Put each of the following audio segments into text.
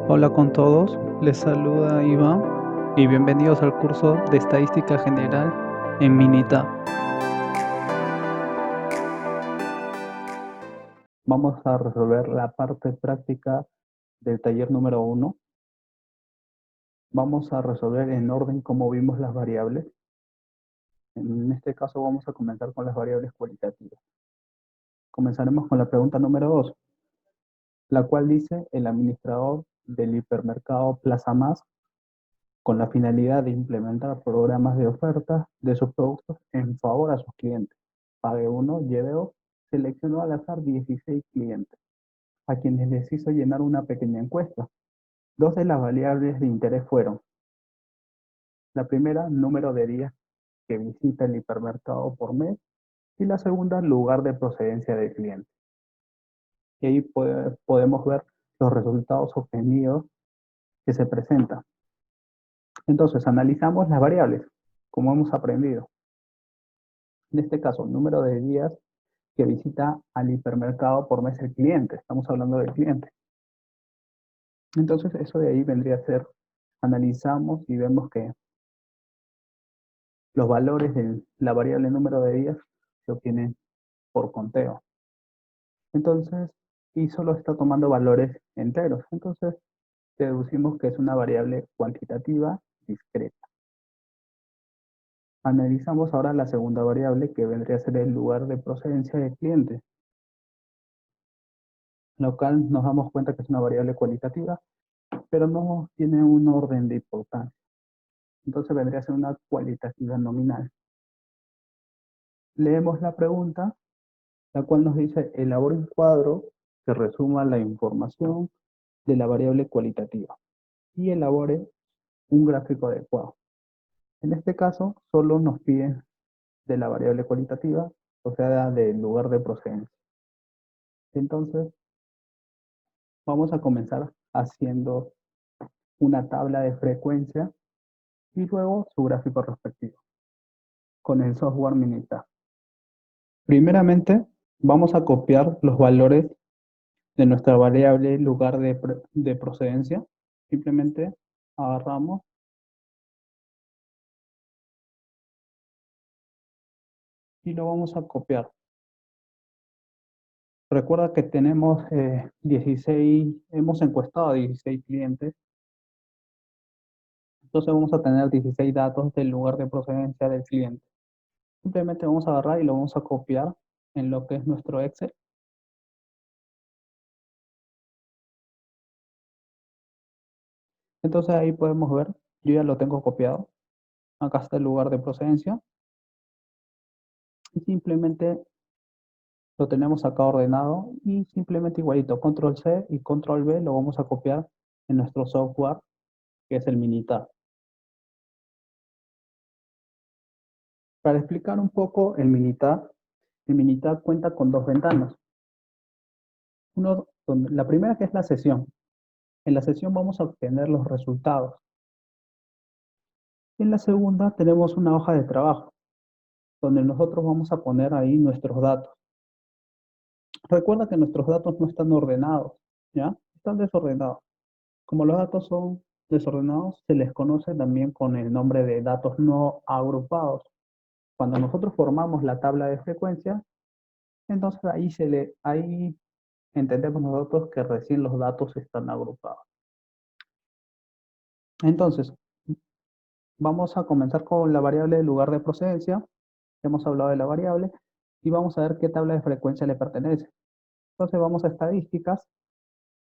Hola con todos, les saluda Iván y bienvenidos al curso de Estadística General en Minita. Vamos a resolver la parte práctica del taller número 1. Vamos a resolver en orden como vimos las variables. En este caso vamos a comenzar con las variables cualitativas. Comenzaremos con la pregunta número 2, la cual dice: el administrador del hipermercado Plaza Más, con la finalidad de implementar programas de oferta de sus productos en favor a sus clientes. Pague 1, lleve 2, seleccionó al azar 16 clientes, a quienes les hizo llenar una pequeña encuesta. Dos de las variables de interés fueron: la primera, número de días que visita el hipermercado por mes, y la segunda, lugar de procedencia del cliente. Y ahí podemos ver los resultados obtenidos que se presentan. Entonces, analizamos las variables, como hemos aprendido. En este caso, número de días que visita al hipermercado por mes el cliente. Estamos hablando del cliente. Entonces, eso de ahí vendría a ser, analizamos y vemos que los valores de la variable número de días se obtienen por conteo. Entonces, y solo está tomando valores enteros. Entonces, deducimos que es una variable cuantitativa discreta. Analizamos ahora la segunda variable, que vendría a ser el lugar de procedencia del cliente, lo cual nos damos cuenta que es una variable cualitativa, pero no tiene un orden de importancia. Entonces vendría a ser una cualitativa nominal. Leemos la pregunta, la cual nos dice: elabore un cuadro que resuma la información de la variable cualitativa y elabore un gráfico adecuado. En este caso, solo nos piden de la variable cualitativa, o sea, del lugar de procedencia. Entonces, vamos a comenzar haciendo una tabla de frecuencia y luego su gráfico respectivo con el software Minita. Primeramente, vamos a copiar los valores de nuestra variable lugar de procedencia. Simplemente agarramos y lo vamos a copiar. Recuerda que tenemos 16, hemos encuestado a 16 clientes. Entonces vamos a tener 16 datos del lugar de procedencia del cliente. Simplemente vamos a agarrar y lo vamos a copiar en lo que es nuestro Excel. Entonces ahí podemos ver, yo ya lo tengo copiado. Acá está el lugar de procedencia. Y simplemente lo tenemos acá ordenado y simplemente igualito, control C y control V lo vamos a copiar en nuestro software, que es el Minitab. Para explicar un poco el Minitab cuenta con dos ventanas. La primera, que es la sesión. En la sesión vamos a obtener los resultados. En la segunda tenemos una hoja de trabajo, donde nosotros vamos a poner ahí nuestros datos. Recuerda que nuestros datos no están ordenados, ¿ya? Están desordenados. Como los datos son desordenados, se les conoce también con el nombre de datos no agrupados. Cuando nosotros formamos la tabla de frecuencia, entonces ahí entendemos nosotros que recién los datos están agrupados. Entonces, vamos a comenzar con la variable de lugar de procedencia. Hemos hablado de la variable y vamos a ver qué tabla de frecuencia le pertenece. Entonces vamos a estadísticas,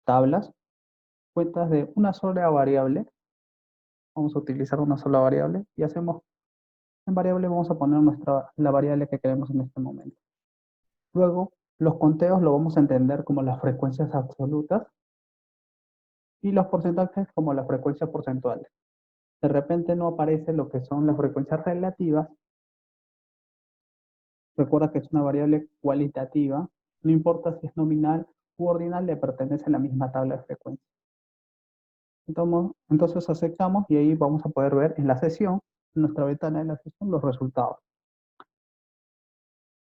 tablas, cuentas de una sola variable. Vamos a utilizar una sola variable y hacemos en variable, vamos a poner la variable que queremos en este momento. Luego, los conteos lo vamos a entender como las frecuencias absolutas y los porcentajes como las frecuencias porcentuales. De repente no aparece lo que son las frecuencias relativas. Recuerda que es una variable cualitativa, no importa si es nominal u ordinal, le pertenece a la misma tabla de frecuencia. Entonces aceptamos y ahí vamos a poder ver en la sesión, en nuestra ventana de la sesión, los resultados.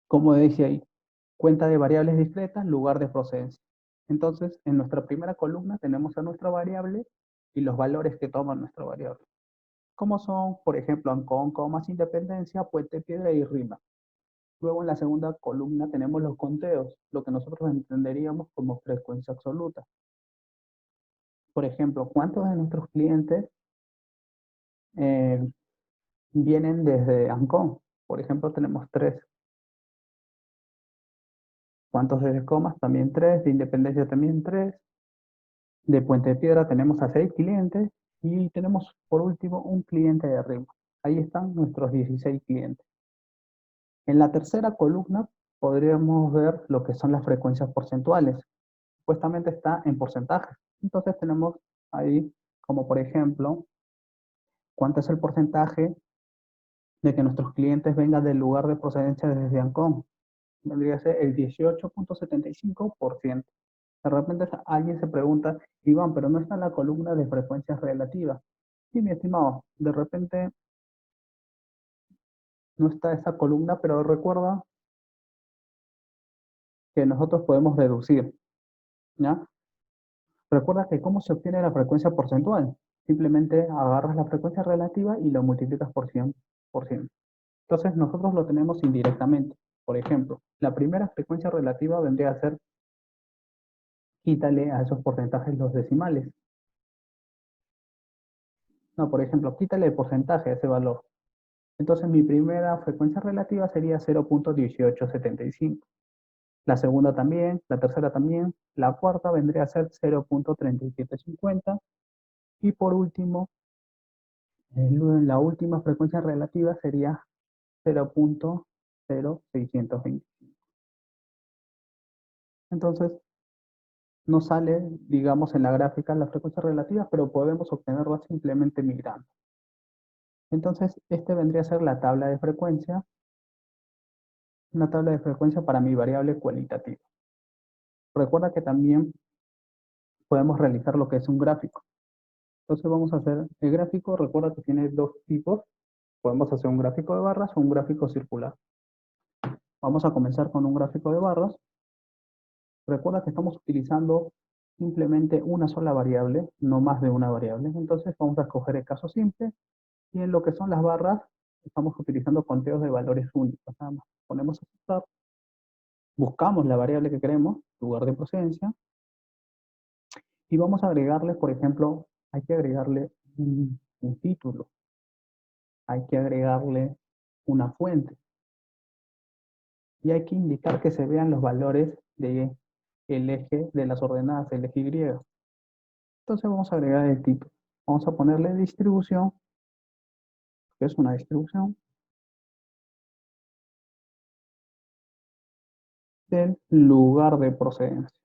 Como decía ahí, cuenta de variables discretas, lugar de procedencia. Entonces, en nuestra primera columna tenemos a nuestra variable y los valores que toma nuestra variable. Como son, por ejemplo, Ancón, comas, independencia, puente, piedra y rima. Luego en la segunda columna tenemos los conteos, lo que nosotros entenderíamos como frecuencia absoluta. Por ejemplo, ¿cuántos de nuestros clientes eh, vienen desde Ancón? Por ejemplo, tenemos 3. ¿Cuántos desde Comas? También 3. De Independencia también 3. De Puente de Piedra tenemos a 6 clientes. Y tenemos por último un cliente de arriba. Ahí están nuestros 16 clientes. En la tercera columna podríamos ver lo que son las frecuencias porcentuales. Supuestamente está en porcentajes. Entonces tenemos ahí como por ejemplo, cuánto es el porcentaje de que nuestros clientes vengan del lugar de procedencia desde Ancón. Vendría a ser el 18.75%. De repente alguien se pregunta, Iván, pero no está en la columna de frecuencias relativas. Sí, mi estimado, de repente no está esa columna, pero recuerda que nosotros podemos deducir, ¿ya? Recuerda que cómo se obtiene la frecuencia porcentual. Simplemente agarras la frecuencia relativa y lo multiplicas por 100%. Entonces nosotros lo tenemos indirectamente. Por ejemplo, la primera frecuencia relativa vendría a ser quítale a esos porcentajes los decimales. No, por ejemplo, quítale el porcentaje a ese valor. Entonces mi primera frecuencia relativa sería 0.1875. La segunda también, la tercera también, la cuarta vendría a ser 0.3750 y por último, la última frecuencia relativa sería 0.0620. Entonces, no sale, digamos, en la gráfica las frecuencias relativas, pero podemos obtenerlas simplemente migrando. Entonces, este vendría a ser la tabla de frecuencia, una tabla de frecuencia para mi variable cualitativa. Recuerda que también podemos realizar lo que es un gráfico. Entonces vamos a hacer el gráfico, recuerda que tiene dos tipos. Podemos hacer un gráfico de barras o un gráfico circular. Vamos a comenzar con un gráfico de barras. Recuerda que estamos utilizando simplemente una sola variable, no más de una variable. Entonces vamos a escoger el caso simple y en lo que son las barras estamos utilizando conteos de valores únicos. Nada más. Ponemos aceptar, buscamos la variable que queremos, lugar de procedencia, y vamos a agregarle, por ejemplo, hay que agregarle un título, hay que agregarle una fuente y hay que indicar que se vean los valores del eje de las ordenadas, el eje Y. Entonces vamos a agregar el título. Vamos a ponerle distribución, que es una distribución del lugar de procedencia.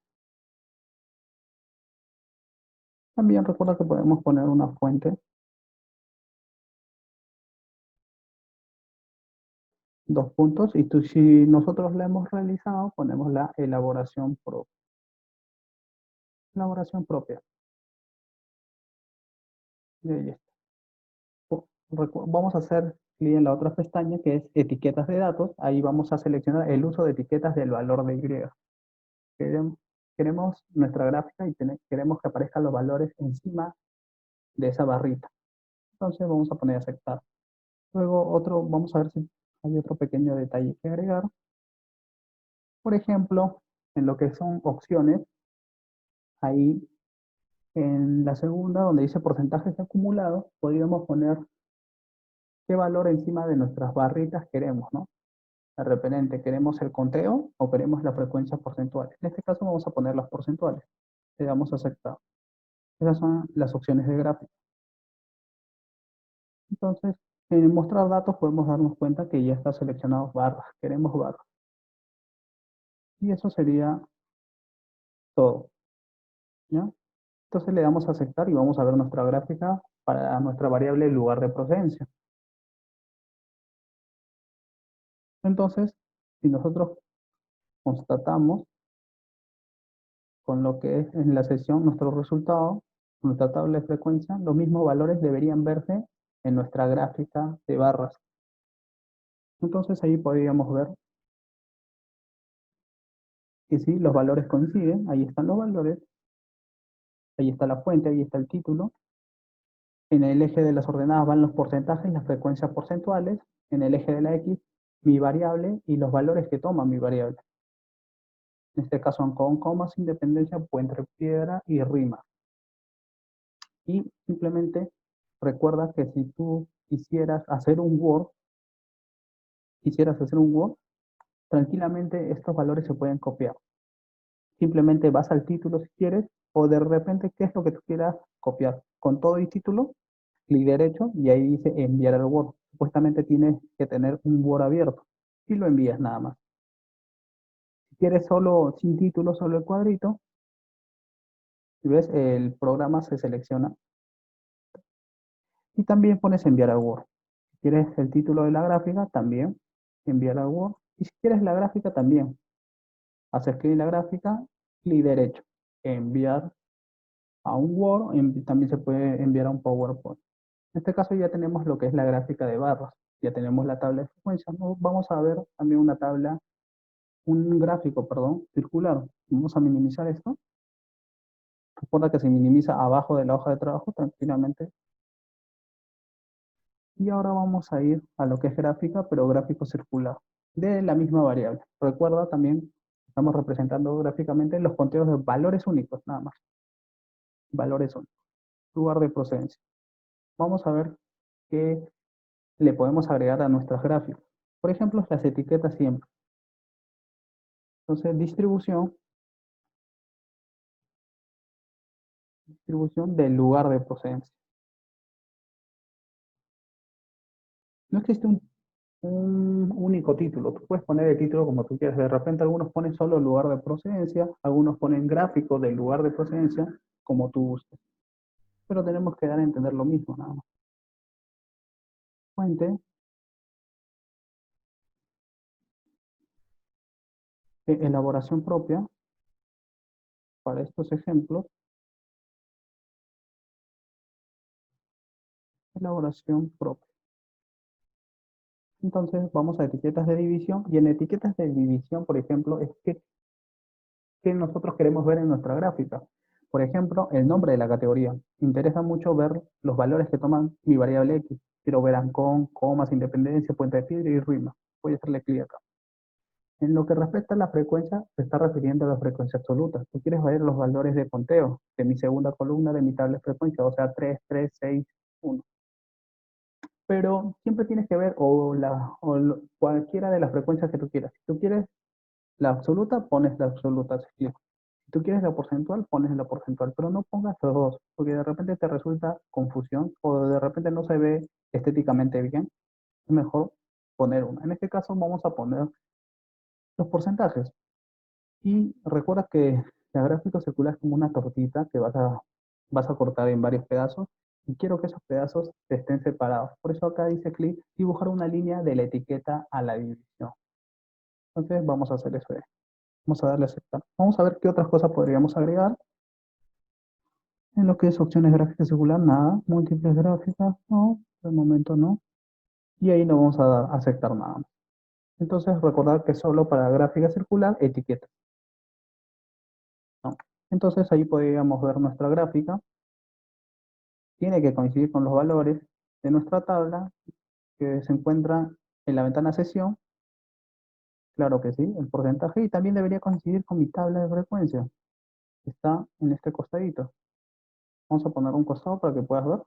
También recuerda que podemos poner una fuente, dos puntos, y si nosotros la hemos realizado, ponemos la elaboración propia. Elaboración propia. Y ahí está. Vamos a hacer clic en la otra pestaña que es etiquetas de datos. Ahí vamos a seleccionar el uso de etiquetas del valor de Y. Queremos nuestra gráfica y queremos que aparezcan los valores encima de esa barrita. Entonces vamos a poner aceptar. Luego vamos a ver si hay otro pequeño detalle que agregar. Por ejemplo, en lo que son opciones, ahí en la segunda, donde dice porcentajes acumulados, podríamos poner qué valor encima de nuestras barritas queremos, ¿no? De repente, ¿queremos el conteo o queremos la frecuencia porcentual? En este caso vamos a poner las porcentuales. Le damos a aceptar. Esas son las opciones de gráfico. Entonces, en mostrar datos podemos darnos cuenta que ya está seleccionado barras. Queremos barras. Y eso sería todo, ¿ya? Entonces le damos a aceptar y vamos a ver nuestra gráfica para nuestra variable lugar de procedencia. Entonces, si nosotros constatamos con lo que es en la sesión nuestro resultado, nuestra tabla de frecuencia, los mismos valores deberían verse en nuestra gráfica de barras. Entonces ahí podríamos ver que sí, los valores coinciden, ahí están los valores, ahí está la fuente, ahí está el título. En el eje de las ordenadas van los porcentajes, las frecuencias porcentuales. En el eje de la X, mi variable y los valores que toma mi variable. En este caso son con comas, independencia, puente, piedra y rima. Y simplemente recuerda que si tú quisieras hacer un Word, tranquilamente estos valores se pueden copiar. Simplemente vas al título si quieres, o de repente, ¿qué es lo que tú quieras copiar? Con todo y título, clic derecho, y ahí dice enviar al Word. Supuestamente tienes que tener un Word abierto, y lo envías nada más. Si quieres solo sin título, solo el cuadrito, si ves, el programa se selecciona, y también pones enviar al Word. Si quieres el título de la gráfica, también enviar al Word. Y si quieres la gráfica, también haces clic en la gráfica, clic derecho, enviar a un Word, también se puede enviar a un PowerPoint. En este caso ya tenemos lo que es la gráfica de barras, ya tenemos la tabla de frecuencias. Vamos a ver también una tabla, un gráfico, perdón, circular. Vamos a minimizar esto. Recuerda que se minimiza abajo de la hoja de trabajo tranquilamente. Y ahora vamos a ir a lo que es gráfica, pero gráfico circular, de la misma variable. Recuerda también, estamos representando gráficamente los conteos de valores únicos, nada más. Valores únicos. Lugar de procedencia. Vamos a ver qué le podemos agregar a nuestras gráficas. Por ejemplo, las etiquetas siempre. Entonces, distribución del lugar de procedencia. No existe un único título. Tú puedes poner el título como tú quieras. De repente algunos ponen solo el lugar de procedencia, algunos ponen gráfico del lugar de procedencia, como tú gustes. Pero tenemos que dar a entender lo mismo, nada más. Fuente, elaboración propia para estos ejemplos, elaboración propia. Entonces vamos a etiquetas de división y en etiquetas de división, por ejemplo, es que nosotros queremos ver en nuestra gráfica. Por ejemplo, el nombre de la categoría. Me interesa mucho ver los valores que toman mi variable X. Quiero ver ancón, comas, independencia, puente de piedra y rima. Voy a hacerle clic acá. En lo que respecta a la frecuencia, se está refiriendo a la frecuencia absoluta. Tú quieres ver los valores de conteo de mi segunda columna de mi tabla de frecuencia, o sea, 3, 3, 6, 1. Pero siempre tienes que ver cualquiera de las frecuencias que tú quieras. Si tú quieres la absoluta, pones la absoluta. Si tú quieres la porcentual, pones la porcentual, pero no pongas los dos, porque de repente te resulta confusión o de repente no se ve estéticamente bien. Es mejor poner una. En este caso vamos a poner los porcentajes. Y recuerda que la gráfica circular es como una tortita que vas a cortar en varios pedazos y quiero que esos pedazos estén separados. Por eso acá dice clic, dibujar una línea de la etiqueta a la división. Entonces vamos a hacer eso. Vamos a darle a aceptar. Vamos a ver qué otras cosas podríamos agregar. En lo que es opciones gráficas circular, nada. Múltiples gráficas, no. De momento no. Y ahí no vamos a aceptar nada. Entonces recordar que solo para gráfica circular, etiqueta. No. Entonces ahí podríamos ver nuestra gráfica. Tiene que coincidir con los valores de nuestra tabla que se encuentra en la ventana sesión. Claro que sí, el porcentaje. Y también debería coincidir con mi tabla de frecuencia. Está en este costadito. Vamos a poner un costado para que puedas ver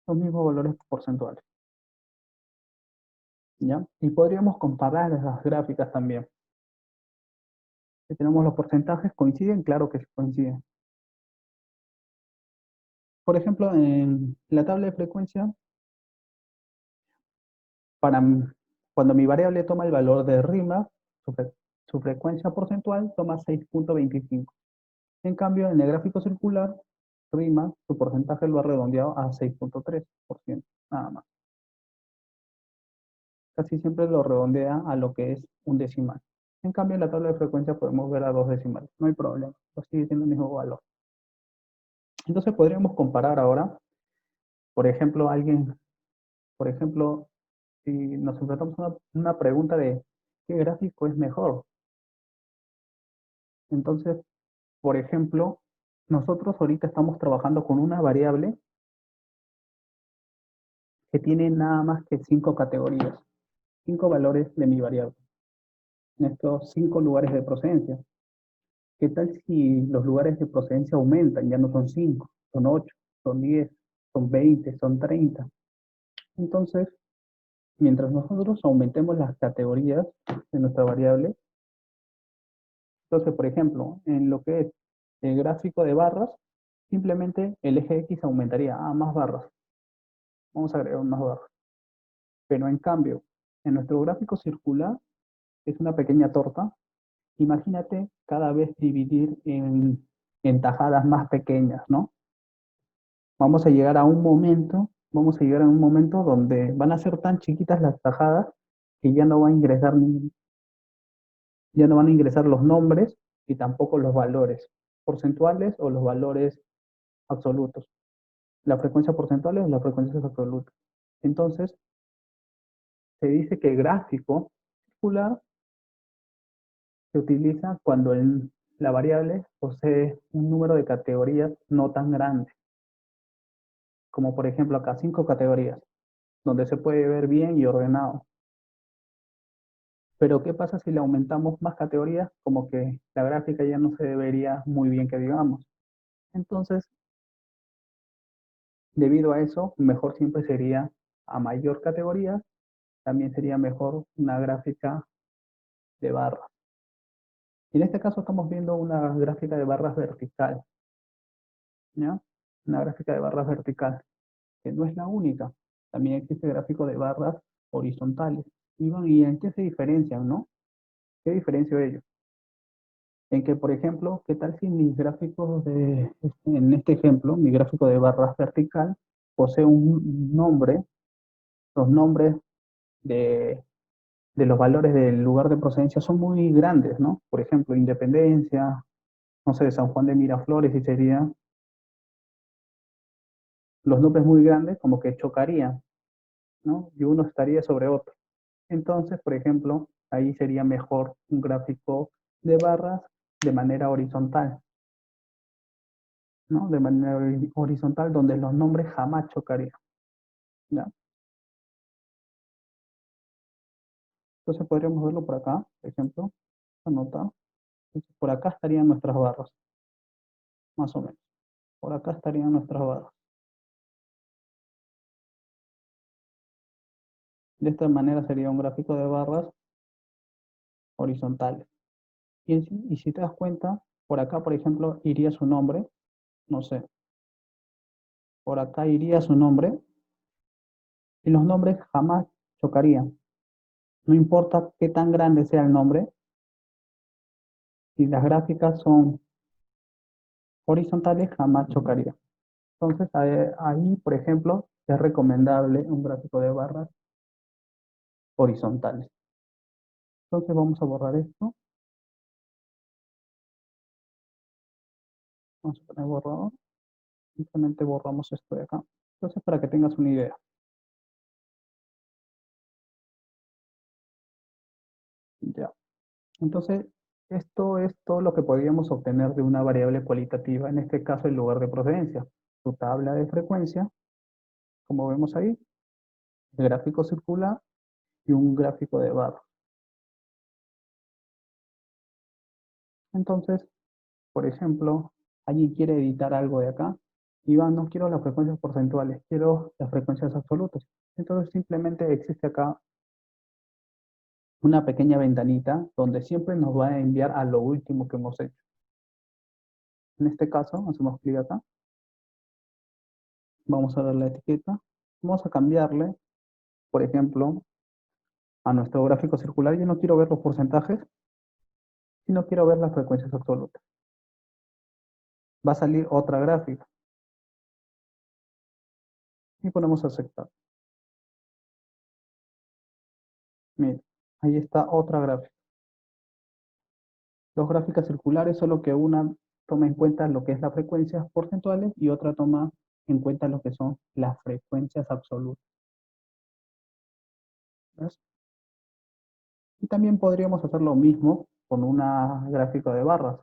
los mismos valores porcentuales. ¿Ya? Y podríamos comparar las gráficas también. Si tenemos los porcentajes, ¿coinciden? Claro que sí coinciden. Por ejemplo, en la tabla de frecuencia, para cuando mi variable toma el valor de rima, su frecuencia porcentual toma 6.25. En cambio, en el gráfico circular, rima, su porcentaje lo ha redondeado a 6.3%, nada más. Casi siempre lo redondea a lo que es un decimal. En cambio, en la tabla de frecuencia podemos ver a dos decimales. No hay problema, lo sigue siendo el mismo valor. Entonces podríamos comparar ahora, por ejemplo, por ejemplo, si nos enfrentamos a una pregunta de ¿qué gráfico es mejor? Entonces, por ejemplo, nosotros ahorita estamos trabajando con una variable que tiene nada más que 5 categorías, 5 valores de mi variable, en estos 5 lugares de procedencia. ¿Qué tal si los lugares de procedencia aumentan? Ya no son 5, son 8, son 10, son 20, son 30. Entonces, mientras nosotros aumentemos las categorías de nuestra variable, entonces, por ejemplo, en lo que es el gráfico de barras, simplemente el eje X aumentaría a más barras. Vamos a agregar más barras. Pero en cambio, en nuestro gráfico circular, es una pequeña torta. Imagínate cada vez dividir en tajadas más pequeñas, ¿no? Vamos a llegar a un momento donde van a ser tan chiquitas las tajadas que ya no van a ingresar los nombres y tampoco los valores porcentuales o los valores absolutos. La frecuencia porcentual o las frecuencias absolutas. Entonces, se dice que el gráfico circular se utiliza cuando la variable posee un número de categorías no tan grande, como por ejemplo acá 5 categorías, donde se puede ver bien y ordenado. Pero ¿qué pasa si le aumentamos más categorías? Como que la gráfica ya no se vería muy bien que digamos. Entonces, debido a eso, mejor siempre sería a mayor categoría, también sería mejor una gráfica de barras. Y en este caso estamos viendo una gráfica de barras vertical, ¿ya? Una gráfica de barras vertical, que no es la única. También existe gráfico de barras horizontales. ¿Y en qué se diferencian, no? ¿Qué diferencia ellos? En que, por ejemplo, ¿qué tal si mis gráficos en este ejemplo, mi gráfico de barras vertical posee un nombre, los nombres de, de los valores del lugar de procedencia son muy grandes, ¿no? Por ejemplo, Independencia, no sé, San Juan de Miraflores, y serían los nombres muy grandes, como que chocarían, ¿no? Y uno estaría sobre otro. Entonces, por ejemplo, ahí sería mejor un gráfico de barras de manera horizontal, ¿no? De manera horizontal, donde los nombres jamás chocarían, ¿ya? Entonces podríamos verlo por acá, por ejemplo, anota. Entonces, por acá estarían nuestras barras, más o menos. Por acá estarían nuestras barras. De esta manera sería un gráfico de barras horizontales. Y si te das cuenta, por acá, por ejemplo, iría su nombre, no sé, por acá iría su nombre, y los nombres jamás chocarían. No importa qué tan grande sea el nombre, si las gráficas son horizontales, jamás chocarían. Entonces, ahí, por ejemplo, es recomendable un gráfico de barras horizontales. Entonces, vamos a borrar esto. Vamos a poner borrador. Simplemente borramos esto de acá. Entonces, para que tengas una idea. Ya. Entonces, esto es todo lo que podríamos obtener de una variable cualitativa, en este caso el lugar de procedencia. Su tabla de frecuencia, como vemos ahí, el gráfico circular y un gráfico de barra. Entonces, por ejemplo, alguien quiere editar algo de acá. Iván, no quiero las frecuencias porcentuales, quiero las frecuencias absolutas. Entonces, simplemente existe acá una pequeña ventanita donde siempre nos va a enviar a lo último que hemos hecho. En este caso, hacemos clic acá, vamos a dar la etiqueta, vamos a cambiarle, por ejemplo, a nuestro gráfico circular. Yo no quiero ver los porcentajes, sino quiero ver las frecuencias absolutas. Va a salir otra gráfica y ponemos aceptar. Mira, ahí está otra gráfica. Dos gráficas circulares, solo que una toma en cuenta lo que es las frecuencias porcentuales y otra toma en cuenta lo que son las frecuencias absolutas. ¿Ves? Y también podríamos hacer lo mismo con una gráfica de barras.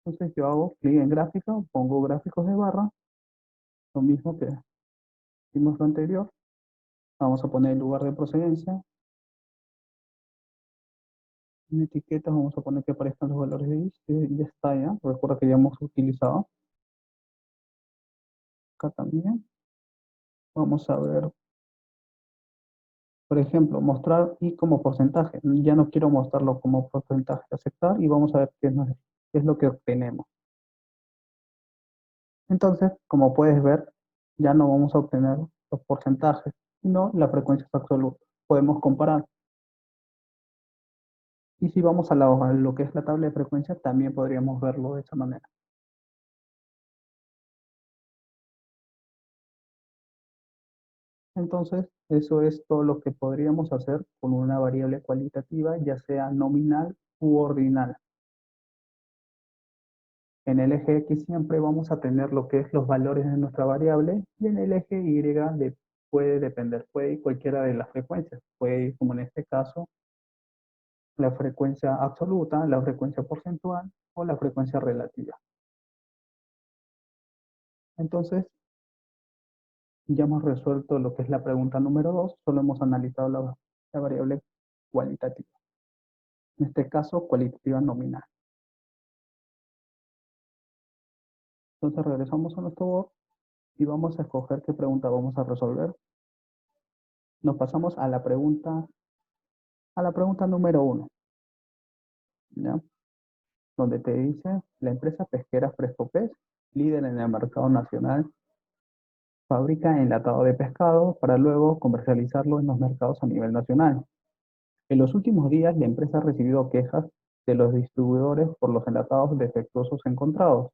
Entonces yo hago clic en gráfica, pongo gráficos de barra, lo mismo que hicimos lo anterior. Vamos a poner el lugar de procedencia. En etiquetas vamos a poner que aparezcan los valores de ISO. Ya está ya. Recuerda que ya hemos utilizado. Acá también. Vamos a ver, por ejemplo, mostrar y como porcentaje. Ya no quiero mostrarlo como porcentaje. Aceptar y vamos a ver qué es lo que obtenemos. Entonces, como puedes ver, ya no vamos a obtener los porcentajes, sino las frecuencias absolutas. Podemos comparar. Y si vamos a lo que es la tabla de frecuencia, también podríamos verlo de esa manera. Entonces, eso es todo lo que podríamos hacer con una variable cualitativa, ya sea nominal u ordinal. En el eje X siempre vamos a tener lo que es los valores de nuestra variable y en el eje Y puede depender, puede ir cualquiera de las frecuencias. Puede ir, como en este caso, la frecuencia absoluta, la frecuencia porcentual o la frecuencia relativa. Entonces, ya hemos resuelto lo que es la pregunta número 2, solo hemos analizado la variable cualitativa. En este caso, cualitativa nominal. Entonces regresamos a nuestro Word y vamos a escoger qué pregunta vamos a resolver. Nos pasamos a la pregunta número 1, ¿ya? Donde te dice, la empresa pesquera Fresco Pez, líder en el mercado nacional, fabrica enlatado de pescado para luego comercializarlo en los mercados a nivel nacional. En los últimos días, la empresa ha recibido quejas de los distribuidores por los enlatados defectuosos encontrados.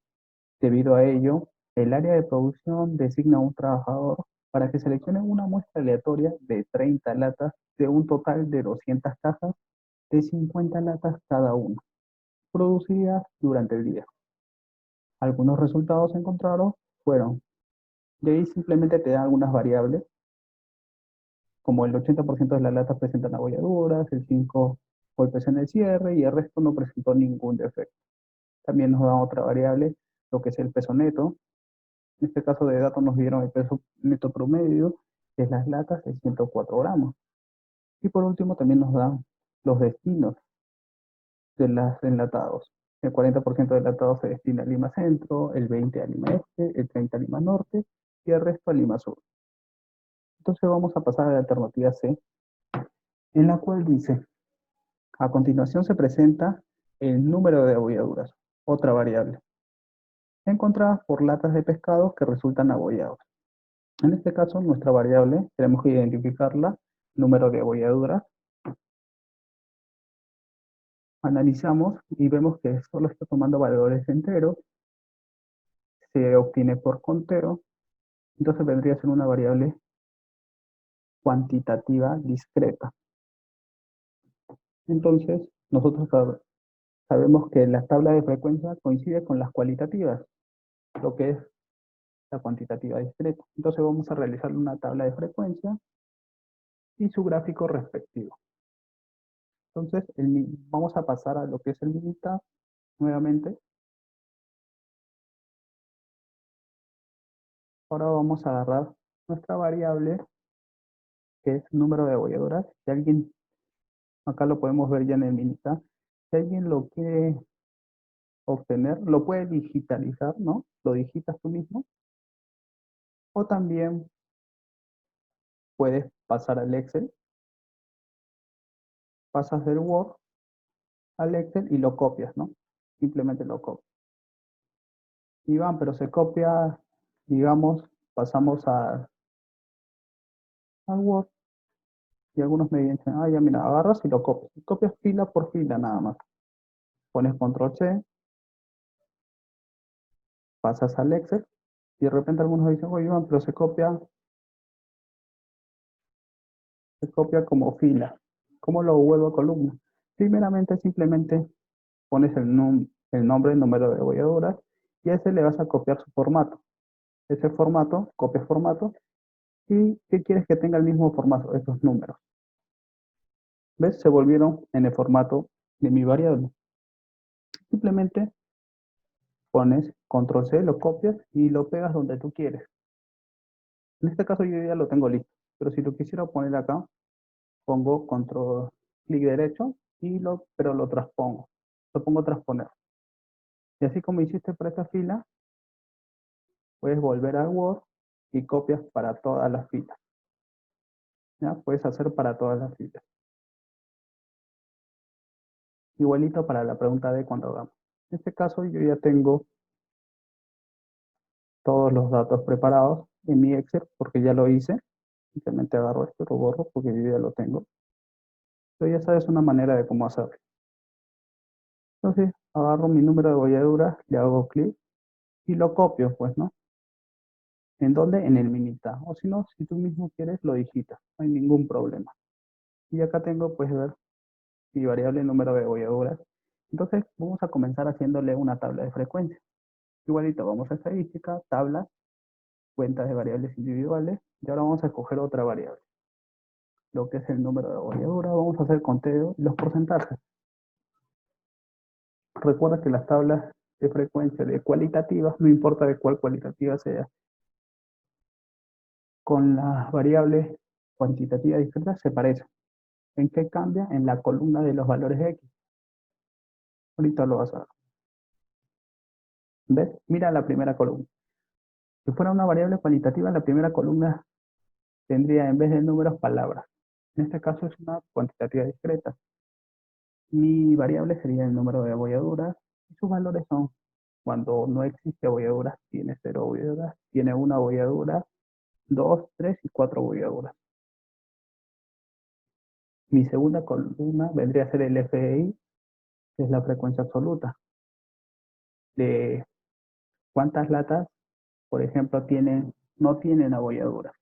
Debido a ello, el área de producción designa a un trabajador para que seleccione una muestra aleatoria de 30 latas de un total de 200 cajas de 50 latas cada una, producidas durante el día. Algunos resultados encontrados fueron, de ahí simplemente te dan algunas variables, como el 80% de las latas presentan abolladuras, el 5 golpes en el cierre y el resto no presentó ningún defecto. También nos da otra variable, lo que es el peso neto. En este caso de datos nos dieron el peso neto promedio, que es las latas, de 104 gramos. Y por último también nos dan los destinos de los enlatados. El 40% de enlatados se destina a Lima Centro, el 20% a Lima Este, el 30% a Lima Norte y el resto a Lima Sur. Entonces vamos a pasar a la alternativa C, en la cual dice, a continuación se presenta el número de abolladuras, otra variable, encontradas por latas de pescado que resultan abollados. En este caso, nuestra variable, tenemos que identificarla, número de abolladuras. Analizamos y vemos que solo está tomando valores enteros, se obtiene por conteo, entonces vendría a ser una variable cuantitativa discreta. Entonces, nosotros sabemos que la tabla de frecuencia coincide con las cualitativas, lo que es la cuantitativa discreta. Entonces vamos a realizar una tabla de frecuencia y su gráfico respectivo. Entonces, vamos a pasar a lo que es el Minitab nuevamente. Ahora vamos a agarrar nuestra variable, que es número de abolladuras. Si alguien, acá lo podemos ver ya en el Minitab, si alguien lo quiere obtener, lo puede digitalizar, ¿no? Lo digitas tú mismo. O también puedes pasar al Excel, pasas del Word al Excel y lo copias, ¿no? Simplemente lo copias. Y van, pero se copia, digamos, pasamos al Word y algunos me dicen, ah, ya mira, agarras y lo copias. Y copias fila por fila nada más. Pones control C, pasas al Excel y de repente algunos dicen, oye, Iván, pero se copia como fila. ¿Cómo lo vuelvo a columna? Primeramente, simplemente pones el nombre, el número de abolladuras y a ese le vas a copiar su formato. Ese formato, copias formato y ¿qué quieres que tenga el mismo formato? Estos números. ¿Ves? Se volvieron en el formato de mi variable. Simplemente pones control C, lo copias y lo pegas donde tú quieres. En este caso yo ya lo tengo listo, pero si lo quisiera poner acá, pongo control clic derecho pero lo transpongo. Lo pongo transponer. Y así como hiciste para esta fila, puedes volver a Word y copias para todas las filas. ¿Ya? Puedes hacer para todas las filas. Igualito para la pregunta de cuando hagamos. En este caso yo ya tengo todos los datos preparados en mi Excel porque ya lo hice. Simplemente agarro esto, lo borro porque yo ya lo tengo. Pero ya sabes una manera de cómo hacerlo. Entonces agarro mi número de bolladura, le hago clic y lo copio, pues, ¿no? ¿En dónde? En el minita. O si no, si tú mismo quieres, lo digitas. No hay ningún problema. Y acá tengo, pues, ver mi variable número de bolladuras. Entonces vamos a comenzar haciéndole una tabla de frecuencia. Igualito, vamos a estadística, tabla, cuentas de variables individuales. Y ahora vamos a escoger otra variable. Lo que es el número de bolladuras. Vamos a hacer conteo y los porcentajes. Recuerda que las tablas de frecuencia de cualitativas, no importa de cuál cualitativa sea, con las variables cuantitativas discretas se parecen. ¿En qué cambia? En la columna de los valores de X. Ahorita lo vas a ver. ¿Ves? Mira la primera columna. Si fuera una variable cualitativa, la primera columna tendría en vez de números palabras. En este caso es una cuantitativa discreta. Mi variable sería el número de bolladuras y sus valores son cuando no existe bolladuras, tiene 0 bolladuras, tiene una bolladura, 2, 3 y 4 bolladuras. Mi segunda columna vendría a ser el FEI, que es la frecuencia absoluta. De cuántas latas, por ejemplo, no tienen abolladura.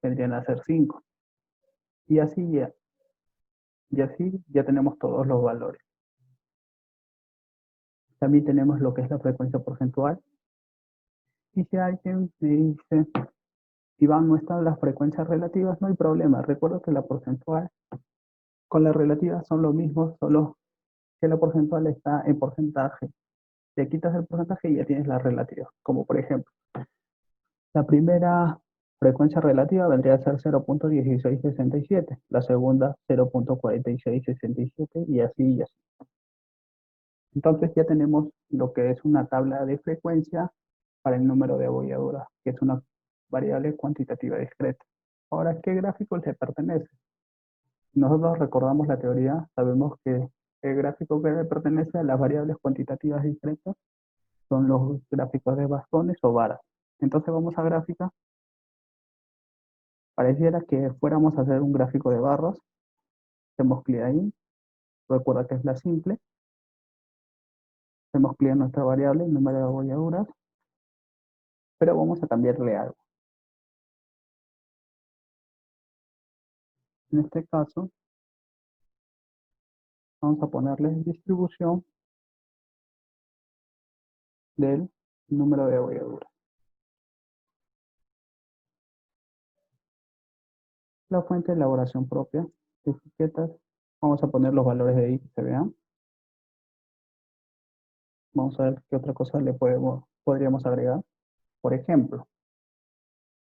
Vendrían a ser 5. Y así ya tenemos todos los valores. También tenemos lo que es la frecuencia porcentual. Y si alguien me dice, Iván, no están las frecuencias relativas, no hay problema. Recuerdo que la porcentual con la relativa son lo mismo, solo que la porcentual está en porcentaje. Te quitas el porcentaje y ya tienes la relativa. Como por ejemplo, la primera frecuencia relativa vendría a ser 0.1667, la segunda 0.4667 y así y así. Entonces ya tenemos lo que es una tabla de frecuencia para el número de bolladuras, que es una variable cuantitativa discreta. Ahora, ¿qué gráfico le pertenece? Nosotros recordamos la teoría, sabemos que el gráfico que le pertenece a las variables cuantitativas discretas son los gráficos de bastones o varas. Entonces vamos a gráfica. Pareciera que fuéramos a hacer un gráfico de barras. Hacemos clic ahí. Recuerda que es la simple. Hacemos clic en nuestra variable, el número de bolladuras. Pero vamos a cambiarle algo. En este caso, vamos a ponerle distribución del número de bolladuras. La fuente de elaboración propia, etiquetas. Vamos a poner los valores de ahí que se vean. Vamos a ver qué otra cosa podríamos agregar. Por ejemplo,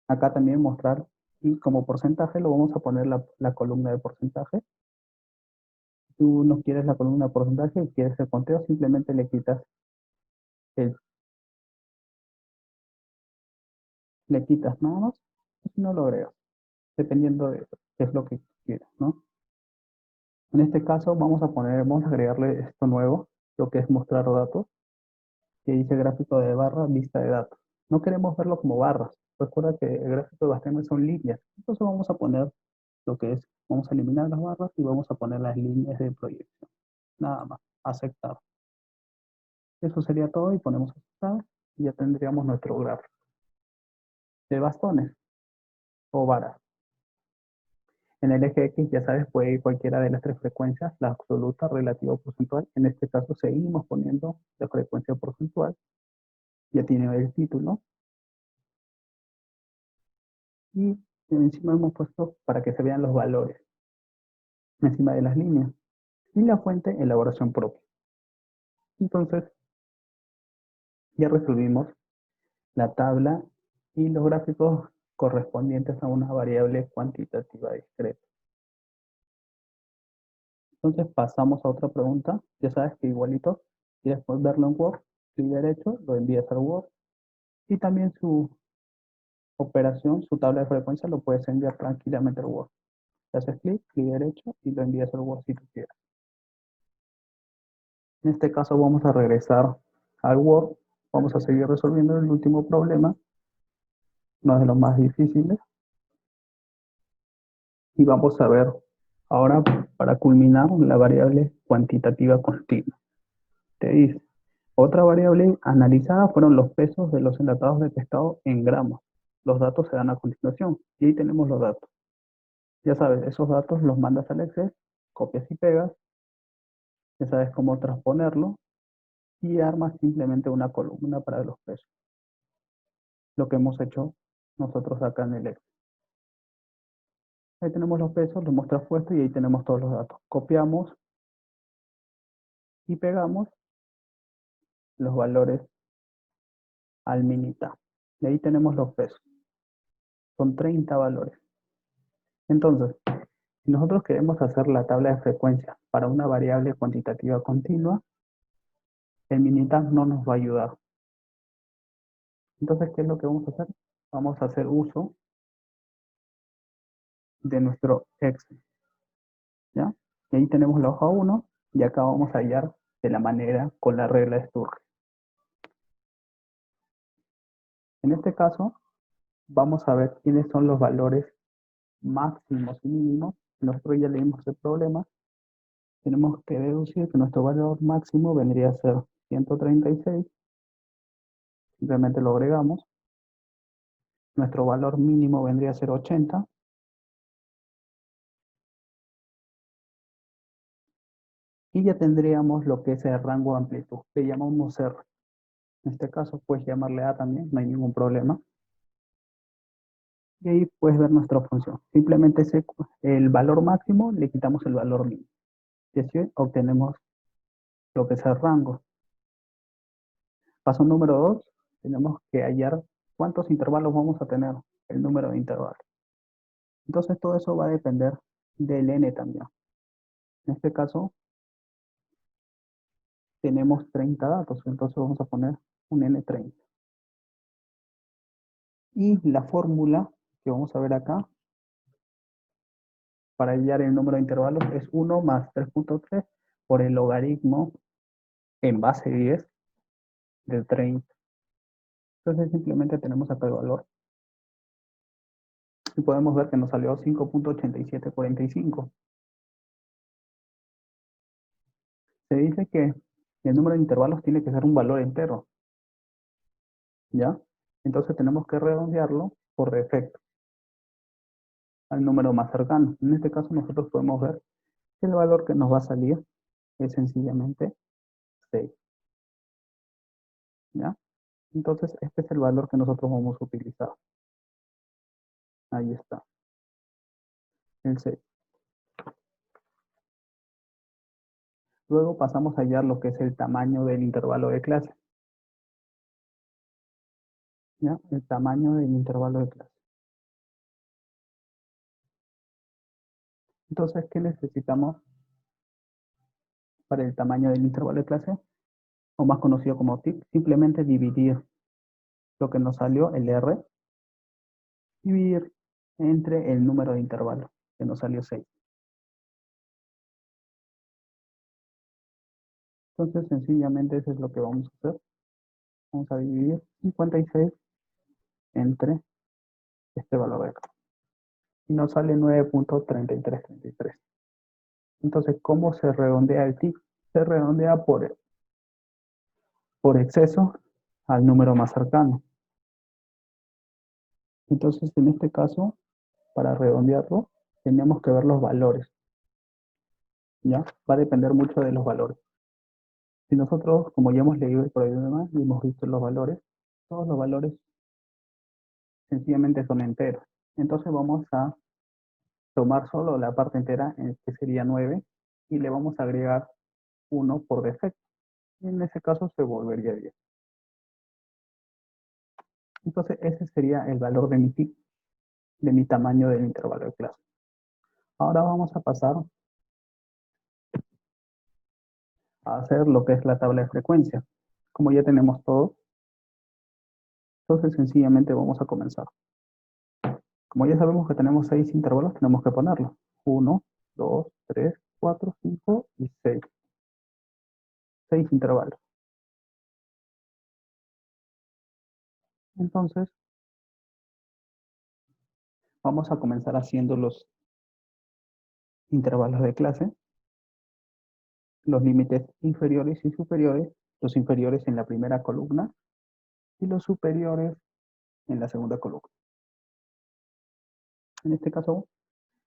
acá también mostrar y como porcentaje lo vamos a poner la columna de porcentaje. Si tú no quieres la columna de porcentaje y quieres el conteo, simplemente le quitas nada más y si no lo agregas, dependiendo de qué es lo que quieras, ¿no? En este caso vamos a agregarle esto nuevo, lo que es mostrar datos, que dice gráfico de barra, vista de datos. No queremos verlo como barras. Recuerda que el gráfico de bastones son líneas. Entonces vamos a poner lo que es, vamos a eliminar las barras y vamos a poner las líneas de proyección. Nada más, aceptar. Eso sería todo y ponemos aceptar y ya tendríamos nuestro gráfico de bastones o varas. En el eje X, ya sabes, puede ir cualquiera de las tres frecuencias, la absoluta, relativa o porcentual. En este caso seguimos poniendo la frecuencia porcentual. Ya tiene el título. Y encima hemos puesto para que se vean los valores encima de las líneas. Y la fuente, elaboración propia. Entonces, Ya resolvimos la tabla y los gráficos correspondientes a una variable cuantitativa discreta. Entonces pasamos a otra pregunta. Ya sabes que igualito, quieres verlo en Word, clic derecho, lo envías al Word y también su operación, su tabla de frecuencia, lo puedes enviar tranquilamente al Word. Le haces clic derecho y lo envías al Word si tú quieres. En este caso vamos a regresar al Word. Vamos a seguir resolviendo el último problema, uno de los más difíciles. Y vamos a ver ahora, para culminar, la variable cuantitativa continua. Te dice, otra variable analizada fueron los pesos de los enlatados de pescado en gramos. Los datos se dan a continuación. Y ahí tenemos los datos. Ya sabes, esos datos los mandas al Excel, copias y pegas. Ya sabes cómo transponerlo y armas simplemente una columna para los pesos. Lo que hemos hecho nosotros acá en el Excel. Ahí tenemos los pesos, los hemos transpuesto y ahí tenemos todos los datos. Copiamos y pegamos los valores al minita. Y ahí tenemos los pesos. Son 30 valores. Entonces, si nosotros queremos hacer la tabla de frecuencia para una variable cuantitativa continua, el minitab no nos va a ayudar. Entonces, ¿qué es lo que vamos a hacer? Vamos a hacer uso de nuestro Excel, ¿ya? Y ahí tenemos la hoja 1 y acá vamos a hallar de la manera con la regla de Sturge. En este caso, vamos a ver quiénes son los valores máximos y mínimos. Nosotros ya leímos el problema. Tenemos que deducir que nuestro valor máximo vendría a ser 136. Simplemente lo agregamos. Nuestro valor mínimo vendría a ser 80. Y ya tendríamos lo que es el rango de amplitud, que llamamos R. En este caso puedes llamarle A también, no hay ningún problema. Y ahí puedes ver nuestra función. Simplemente el valor máximo le quitamos el valor mínimo. Y así obtenemos lo que es el rango. Paso número 2, tenemos que hallar cuántos intervalos vamos a tener, el número de intervalos. Entonces todo eso va a depender del n también. En este caso tenemos 30 datos, entonces vamos a poner un n30. Y la fórmula que vamos a ver acá para hallar el número de intervalos es 1 más 3.3 por el logaritmo en base 10 de 30. Entonces simplemente tenemos acá el valor. Y podemos ver que nos salió 5.8745. Se dice que el número de intervalos tiene que ser un valor entero, ¿ya? Entonces tenemos que redondearlo por defecto al número más cercano. En este caso nosotros podemos ver que el valor que nos va a salir es sencillamente 6, ¿ya? Entonces este es el valor que nosotros vamos a utilizar. Ahí está, el 6. Luego pasamos a hallar lo que es el tamaño del intervalo de clase, ¿ya? El tamaño del intervalo de clase. Entonces, ¿qué necesitamos para el tamaño del intervalo de clase? O más conocido como TIC, simplemente dividir lo que nos salió, el R, dividir entre el número de intervalos, que nos salió 6. Entonces, sencillamente eso es lo que vamos a hacer. Vamos a dividir 56 entre este valor de acá. Y nos sale 9.3333. Entonces, ¿cómo se redondea el TIC? Se redondea por exceso al número más cercano. Entonces, en este caso, para redondearlo, tenemos que ver los valores, ¿ya? Va a depender mucho de los valores. Si nosotros, como ya hemos leído el problema y hemos visto los valores, todos los valores sencillamente son enteros. Entonces vamos a tomar solo la parte entera, que sería 9, y le vamos a agregar 1 por defecto. Y en ese caso se volvería 10. Entonces ese sería el valor de mi pi, de mi tamaño del intervalo de clase. Ahora vamos a pasar a hacer lo que es la tabla de frecuencia. Como ya tenemos todo, entonces sencillamente vamos a comenzar. Como ya sabemos que tenemos 6 intervalos, tenemos que ponerlos. 1, 2, 3, 4, 5 y 6. 6 intervalos. Entonces, vamos a comenzar haciendo los intervalos de clase, los límites inferiores y superiores, los inferiores en la primera columna y los superiores en la segunda columna. En este caso,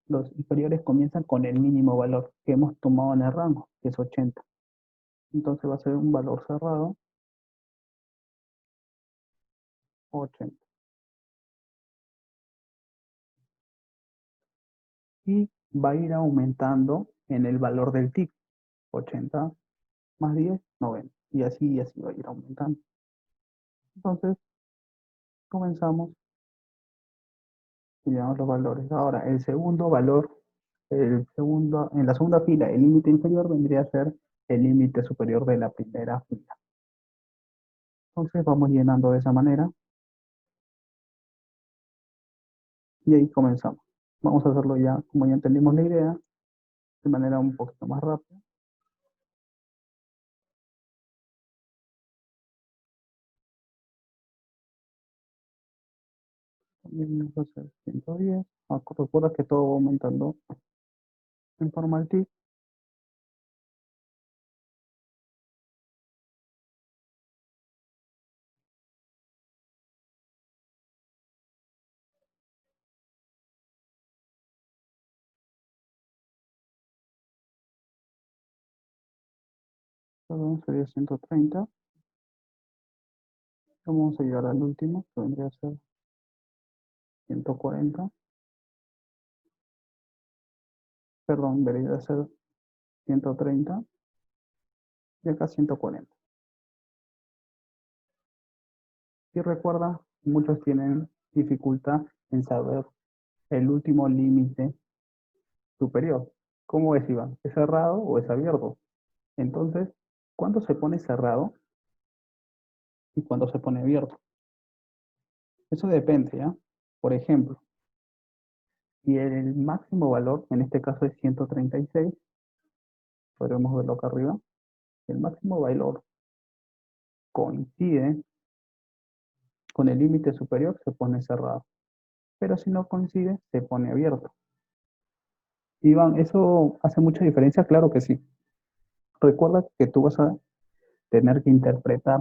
los inferiores comienzan con el mínimo valor que hemos tomado en el rango, que es 80. Entonces va a ser un valor cerrado, 80. Y va a ir aumentando en el valor del TIC, 80 más 10, 90. Y así va a ir aumentando. Entonces, comenzamos y llevamos los valores. Ahora, el segundo valor, en la segunda fila, el límite inferior vendría a ser el límite superior de la primera fila. Entonces, vamos llenando de esa manera y ahí comenzamos. Vamos a hacerlo ya, como ya entendimos la idea, de manera un poquito más rápida. También vamos a hacer 110. Recuerda que todo va aumentando en forma de TIC. Perdón, sería 130. Vamos a llegar al último, que vendría a ser 140. Perdón, debería ser 130 y acá 140. Y recuerda, muchos tienen dificultad en saber el último límite superior. ¿Cómo es, Iván? ¿Es cerrado o es abierto? Entonces, ¿cuándo se pone cerrado y cuándo se pone abierto? Eso depende, ¿ya? Por ejemplo, si el máximo valor, en este caso es 136, podremos verlo acá arriba, el máximo valor coincide con el límite superior, se pone cerrado. Pero si no coincide, se pone abierto. Iván, ¿eso hace mucha diferencia? Claro que sí. Recuerda que tú vas a tener que interpretar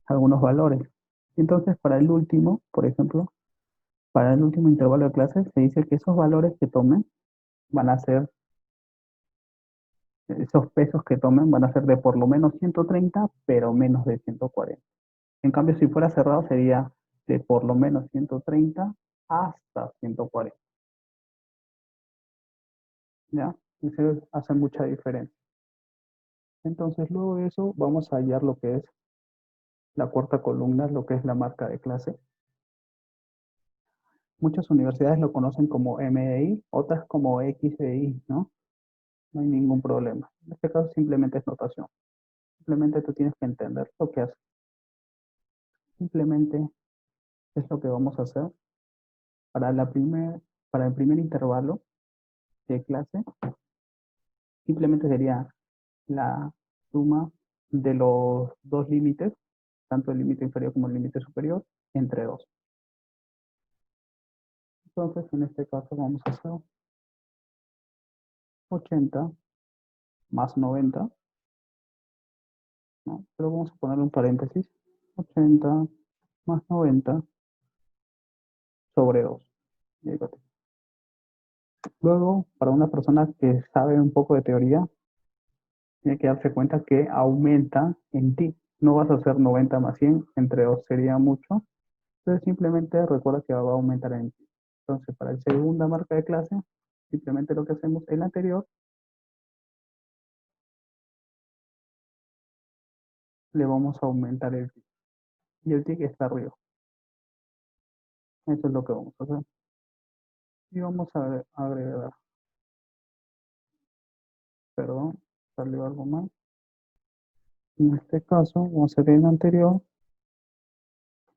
algunos valores. Entonces, para el último, por ejemplo, para el último intervalo de clase, se dice que esos valores que tomen van a ser, esos pesos que tomen van a ser de por lo menos 130, pero menos de 140. En cambio, si fuera cerrado, sería de por lo menos 130 hasta 140. ¿Ya? Eso hace mucha diferencia. Entonces, luego de eso, vamos a hallar lo que es la cuarta columna, lo que es la marca de clase. Muchas universidades lo conocen como MEI, otras como XEI, ¿no? No hay ningún problema. En este caso simplemente es notación. Simplemente tú tienes que entender lo que hace. Simplemente es lo que vamos a hacer para para el primer intervalo de clase. Simplemente sería la suma de los dos límites, tanto el límite inferior como el límite superior, entre dos. Entonces, en este caso vamos a hacer 80 más 90, ¿no? Pero vamos a ponerle un paréntesis, 80 más 90 sobre 2. Luego, para una persona que sabe un poco de teoría, tiene que darse cuenta que aumenta en ti. No vas a hacer 90 más 100, entre 2 sería mucho. Entonces simplemente recuerda que va a aumentar en ti. Entonces, para la segunda marca de clase, simplemente lo que hacemos en la anterior, le vamos a aumentar el TIC. Y el TIC está arriba. Eso es lo que vamos a hacer. Y vamos a agregar, perdón, salió algo mal. En este caso, vamos a hacer el anterior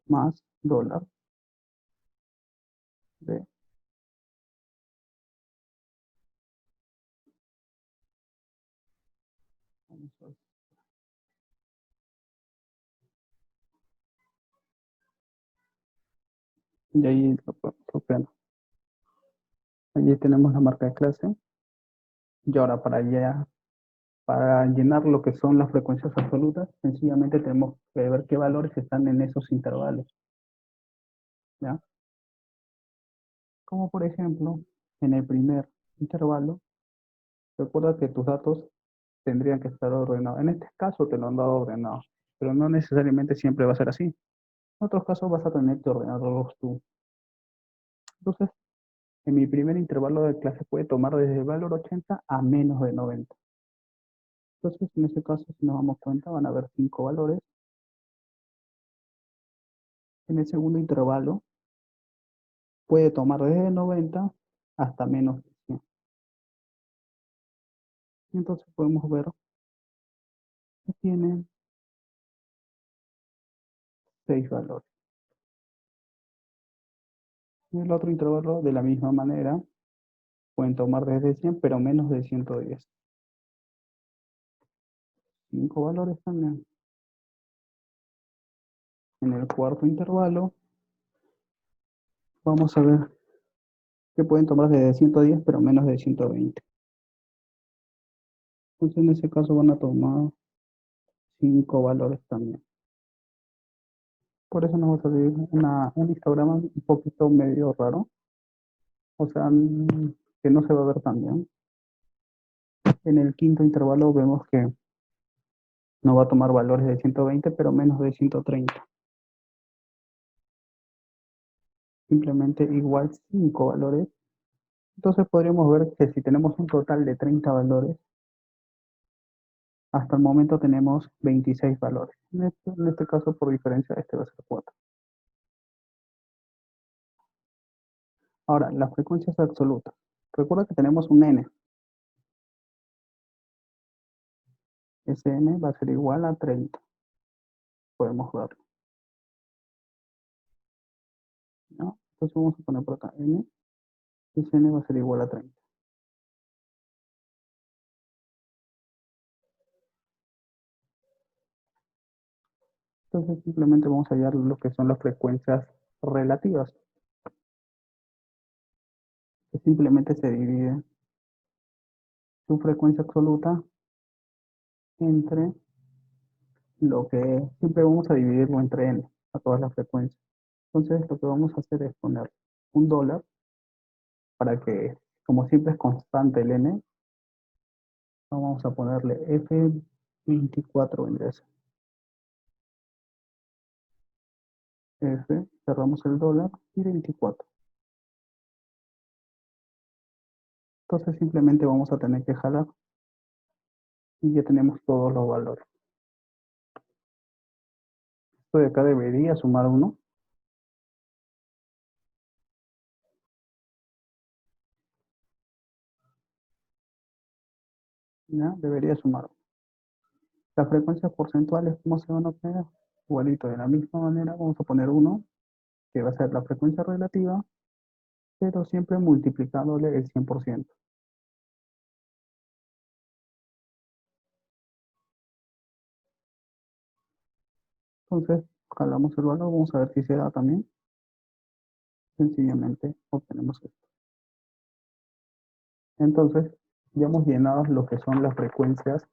más dólar de, vamos a ver, y ahí lo podemos copiar. Allí tenemos la marca de clase. Y ahora para llenar lo que son las frecuencias absolutas, sencillamente tenemos que ver qué valores están en esos intervalos, ¿ya? Como por ejemplo, en el primer intervalo, recuerda que tus datos tendrían que estar ordenados. En este caso te lo han dado ordenado, pero no necesariamente siempre va a ser así. En otros casos vas a tener que ordenarlos tú. Entonces, en mi primer intervalo de clase puede tomar desde el valor 80 a menos de 90. Entonces, en ese caso, si nos damos cuenta, van a haber 5 valores. En el segundo intervalo puede tomar desde 90 hasta menos de 100. Entonces podemos ver que tienen 6 valores. En el otro intervalo, de la misma manera, pueden tomar desde 100, pero menos de 110. 5 valores también. En el cuarto intervalo, vamos a ver que pueden tomar desde 110, pero menos de 120. Entonces, en ese caso van a tomar 5 valores también. Por eso nos va a salir un histograma un poquito medio raro. O sea, que no se va a ver tan bien. En el quinto intervalo vemos que no va a tomar valores de 120, pero menos de 130. Simplemente igual 5 valores. Entonces podríamos ver que si tenemos un total de 30 valores, hasta el momento tenemos 26 valores. En este caso, por diferencia, este va a ser 4. Ahora, las frecuencias absolutas. Recuerda que tenemos un n. Ese n va a ser igual a 30. Podemos verlo, ¿no? Entonces vamos a poner por acá n. Ese n va a ser igual a 30. Entonces simplemente vamos a hallar lo que son las frecuencias relativas, que simplemente se divide su frecuencia absoluta entre lo que siempre vamos a dividirlo entre n, a todas las frecuencias. Entonces lo que vamos a hacer es poner un dólar para que, como siempre es constante el n, vamos a ponerle F24 vendría a ser. F, cerramos el dólar y 24. Entonces simplemente vamos a tener que jalar y ya tenemos todos los valores. Esto de acá debería sumar 1. ¿Ya? Debería sumar. Las frecuencias porcentuales, ¿cómo se van a obtener? Igualito, de la misma manera vamos a poner 1, que va a ser la frecuencia relativa, pero siempre multiplicándole el 100%. Entonces, jalamos el valor, vamos a ver si se da también. Sencillamente obtenemos esto. Entonces, ya hemos llenado lo que son las frecuencias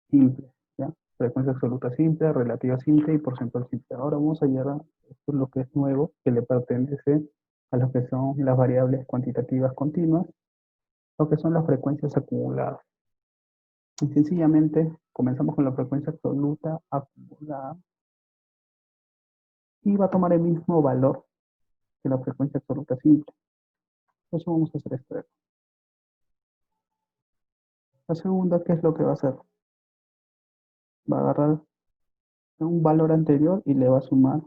simples, ¿ya? Frecuencia absoluta simple, relativa simple y porcentual simple. Ahora vamos a llegar esto es lo que es nuevo, que le pertenece a lo que son las variables cuantitativas continuas, lo que son las frecuencias acumuladas. Y sencillamente comenzamos con la frecuencia absoluta acumulada y va a tomar el mismo valor que la frecuencia absoluta simple. Entonces vamos a hacer esto. La segunda, ¿qué es lo que va a hacer? Va a agarrar un valor anterior y le va a sumar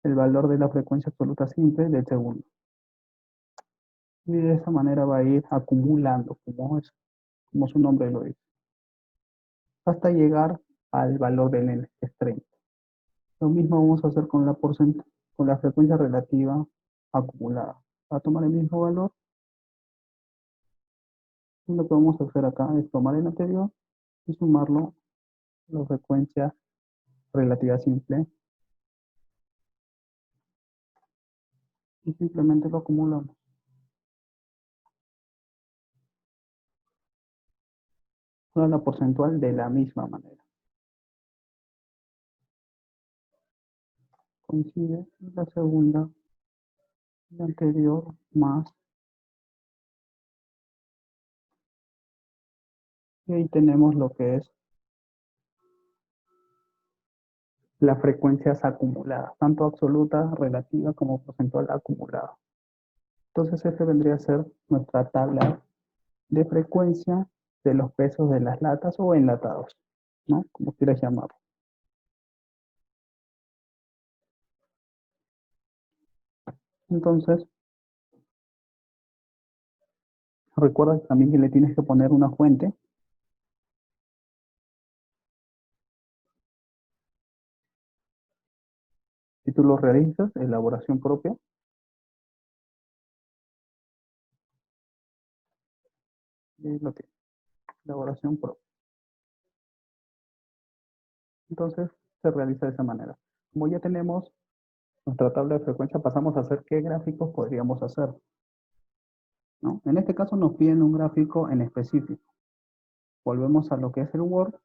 el valor de la frecuencia absoluta simple del segundo. Y de esa manera va a ir acumulando, como su nombre lo dice, hasta llegar al valor del n, que es 30. Lo mismo vamos a hacer con la frecuencia relativa acumulada. Para tomar el mismo valor, lo que vamos a hacer acá es tomar el anterior y sumarlo a la frecuencia relativa simple y simplemente lo acumulamos. Con la porcentual de la misma manera. Coincide la segunda, la anterior, más. Y ahí tenemos lo que es las frecuencias acumuladas, tanto absoluta, relativa, como porcentual acumulada. Entonces, este vendría a ser nuestra tabla de frecuencia de los pesos de las latas o enlatados, ¿no? Como quieras llamarlo. Entonces, recuerda también que le tienes que poner una fuente. Si tú lo realizas, elaboración propia, y lo tienes, elaboración propia. Entonces, se realiza de esa manera. Como ya tenemos nuestra tabla de frecuencia, pasamos a hacer qué gráficos podríamos hacer, ¿no? En este caso nos piden un gráfico en específico. Volvemos a lo que es el Word,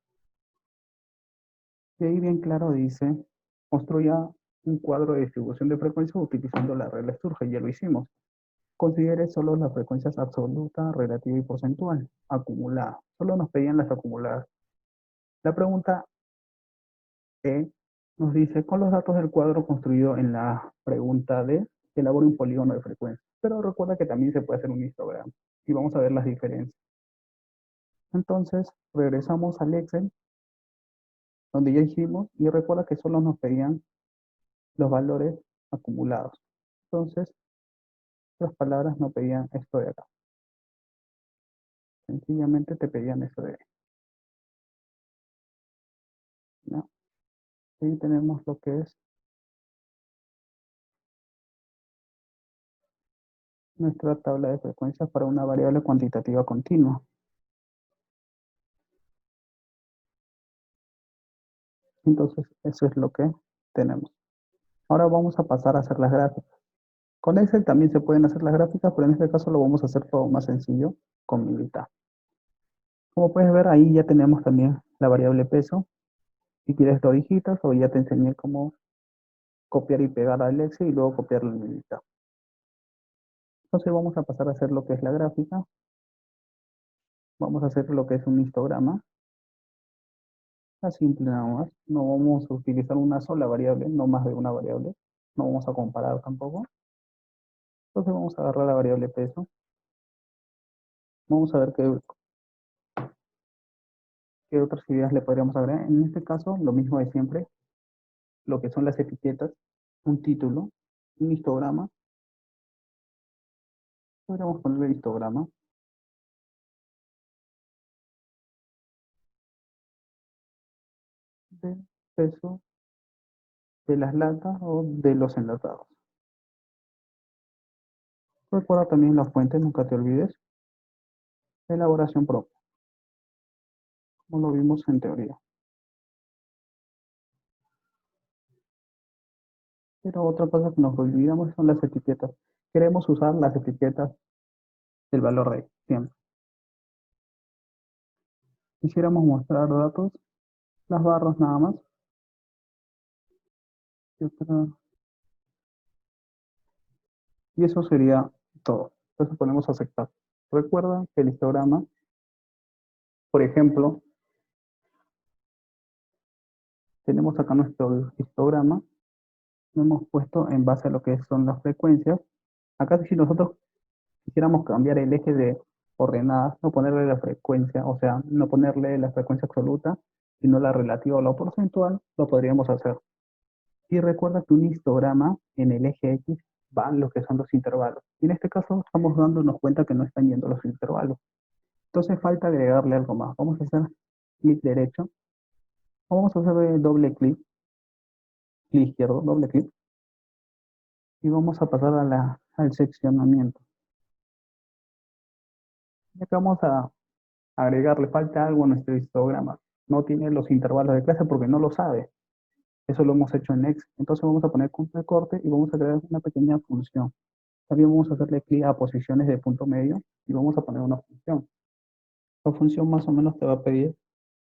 y ahí bien claro dice, construya un cuadro de distribución de frecuencias utilizando la regla Sturge, ya lo hicimos. Considere solo las frecuencias absoluta, relativa y porcentual, acumulada. Solo nos pedían las acumuladas. La pregunta E nos dice, con los datos del cuadro construido en la pregunta D, elabora un polígono de frecuencia. Pero recuerda que también se puede hacer un histograma. Y vamos a ver las diferencias. Entonces, regresamos al Excel, donde ya hicimos, y recuerda que solo nos pedían los valores acumulados. Entonces, las palabras no pedían esto de acá. Sencillamente te pedían esto de acá, ¿no? Y tenemos lo que es nuestra tabla de frecuencias para una variable cuantitativa continua. Entonces, eso es lo que tenemos. Ahora vamos a pasar a hacer las gráficas. Con Excel también se pueden hacer las gráficas, pero en este caso lo vamos a hacer todo más sencillo con Milita. Como puedes ver, ahí ya tenemos también la variable peso. Si quieres lo digitas o ya te enseñé cómo copiar y pegar al Excel y luego copiarlo en Milita. Entonces vamos a pasar a hacer lo que es la gráfica. Vamos a hacer lo que es un histograma. Es simple nada más. No vamos a utilizar una sola variable, no más de una variable. No vamos a comparar tampoco. Entonces vamos a agarrar la variable peso. Vamos a ver qué otras ideas le podríamos agregar. En este caso, lo mismo de siempre. Lo que son las etiquetas, un título, un histograma. Podríamos ponerle histograma. Del peso de las latas o de los enlatados. Recuerda también la fuente, nunca te olvides. Elaboración propia, como lo vimos en teoría. Pero otra cosa que nos olvidamos son las etiquetas. Queremos usar las etiquetas del valor de siempre. Quisiéramos mostrar datos, las barras nada más. Y eso sería todo. Entonces ponemos aceptar. Recuerda que el histograma, por ejemplo, tenemos acá nuestro histograma, lo hemos puesto en base a lo que son las frecuencias. Acá si nosotros quisiéramos cambiar el eje de ordenadas, no ponerle la frecuencia, o sea, no ponerle la frecuencia absoluta, sino la relativa o la porcentual, lo podríamos hacer. Y recuerda que un histograma en el eje X van lo que son los intervalos. Y en este caso estamos dándonos cuenta que no están yendo los intervalos. Entonces falta agregarle algo más. Vamos a hacer clic derecho. Vamos a hacer doble clic, clic izquierdo, doble clic. Y vamos a pasar al seccionamiento. Y acá vamos a agregarle, falta algo a nuestro histograma. No tiene los intervalos de clase porque no lo sabe. Eso lo hemos hecho en Excel. Entonces vamos a poner punto de corte y vamos a crear una pequeña función. También vamos a hacerle clic a posiciones de punto medio y vamos a poner una función. La función más o menos te va a pedir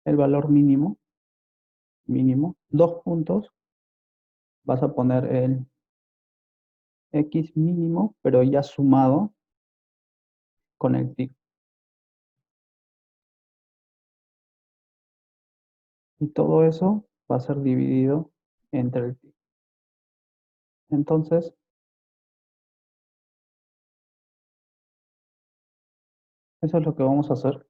el valor mínimo, dos puntos, vas a poner el X mínimo, pero ya sumado con el TIC. Y todo eso va a ser dividido entre el TIC. Entonces, eso es lo que vamos a hacer.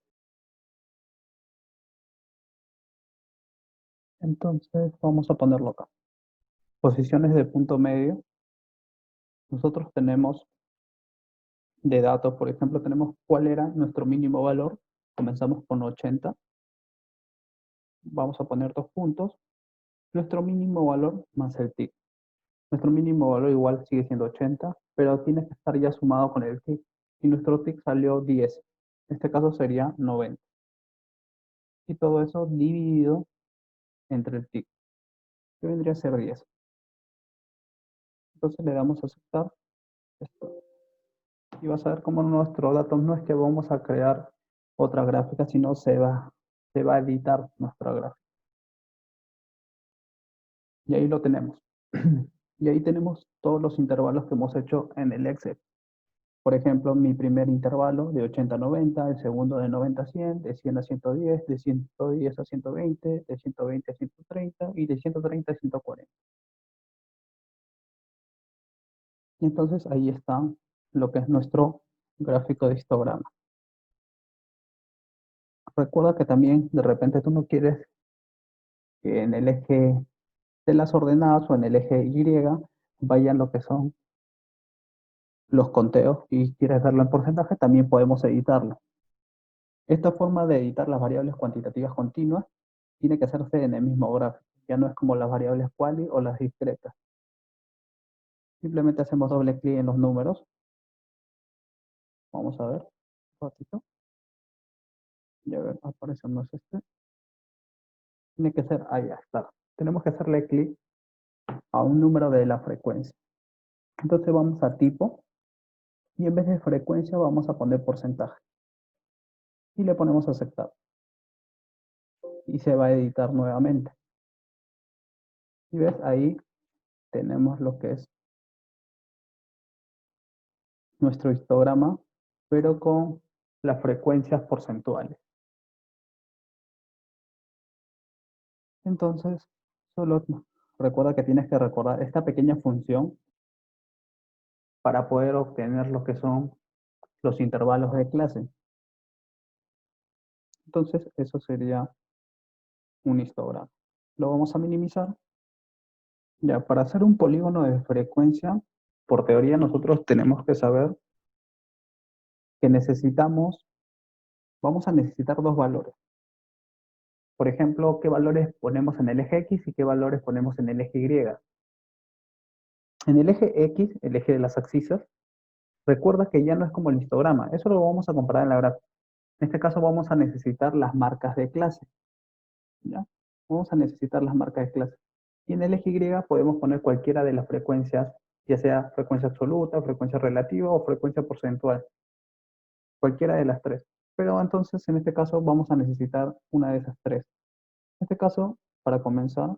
Entonces, vamos a ponerlo acá. Posiciones de punto medio. Nosotros tenemos de datos, por ejemplo, tenemos cuál era nuestro mínimo valor. Comenzamos con 80. Vamos a poner dos puntos. Nuestro mínimo valor más el TIC. Nuestro mínimo valor igual sigue siendo 80, pero tiene que estar ya sumado con el TIC. Y nuestro TIC salió 10. En este caso sería 90. Y todo eso dividido entre el TIC, que vendría a ser 10. Entonces le damos a aceptar esto. Y vas a ver cómo nuestro dato no es que vamos a crear otra gráfica, sino se va a editar nuestra gráfica. Y ahí lo tenemos. Y ahí tenemos todos los intervalos que hemos hecho en el Excel. Por ejemplo, mi primer intervalo de 80 a 90, el segundo de 90 a 100, de 100 a 110, de 110 a 120, de 120 a 130 y de 130 a 140. Y entonces ahí está lo que es nuestro gráfico de histograma. Recuerda que también de repente tú no quieres que en el eje de las ordenadas o en el eje Y vayan lo que son los conteos y quieres verlo en porcentaje, también podemos editarlo. Esta forma de editar las variables cuantitativas continuas tiene que hacerse en el mismo gráfico. Ya no es como las variables quali o las discretas. Simplemente hacemos doble clic en los números. Vamos a ver un ratito. Y a ver, aparece no es este. Tiene que ser, ahí está. Tenemos que hacerle clic a un número de la frecuencia. Entonces vamos a tipo y en vez de frecuencia vamos a poner porcentaje. Y le ponemos aceptar. Y se va a editar nuevamente. Y ves, ahí tenemos lo que es nuestro histograma, pero con las frecuencias porcentuales. Entonces, solo recuerda que tienes que recordar esta pequeña función para poder obtener lo que son los intervalos de clase. Entonces, eso sería un histograma. Lo vamos a minimizar. Ya, para hacer un polígono de frecuencia, por teoría nosotros tenemos que saber que vamos a necesitar dos valores. Por ejemplo, qué valores ponemos en el eje X y qué valores ponemos en el eje Y. En el eje X, el eje de las abscisas, recuerda que ya no es como el histograma. Eso lo vamos a comparar en la gráfica. En este caso vamos a necesitar las marcas de clase. ¿Ya? Vamos a necesitar las marcas de clase. Y en el eje Y podemos poner cualquiera de las frecuencias, ya sea frecuencia absoluta, frecuencia relativa o frecuencia porcentual. Cualquiera de las tres. Pero entonces en este caso vamos a necesitar una de esas tres. En este caso, para comenzar,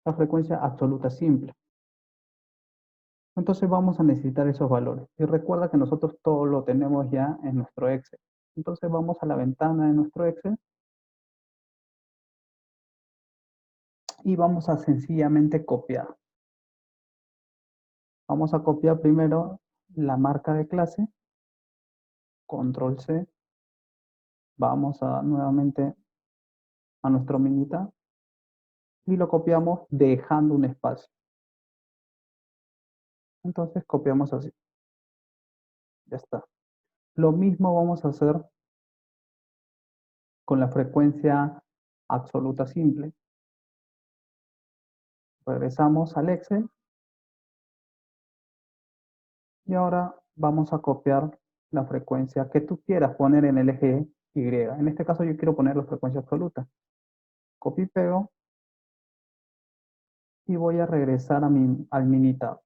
la frecuencia absoluta simple. Entonces vamos a necesitar esos valores. Y recuerda que nosotros todo lo tenemos ya en nuestro Excel. Entonces vamos a la ventana de nuestro Excel y vamos a sencillamente copiar. Vamos a copiar primero la marca de clase, control C. Vamos a nuevamente a nuestro minita y lo copiamos dejando un espacio. Entonces copiamos así, ya está. Lo mismo vamos a hacer con la frecuencia absoluta simple. Regresamos al Excel y ahora vamos a copiar la frecuencia que tú quieras poner en el eje Y. En este caso yo quiero poner la frecuencia absoluta. Copio y pego y voy a regresar a al Minitab.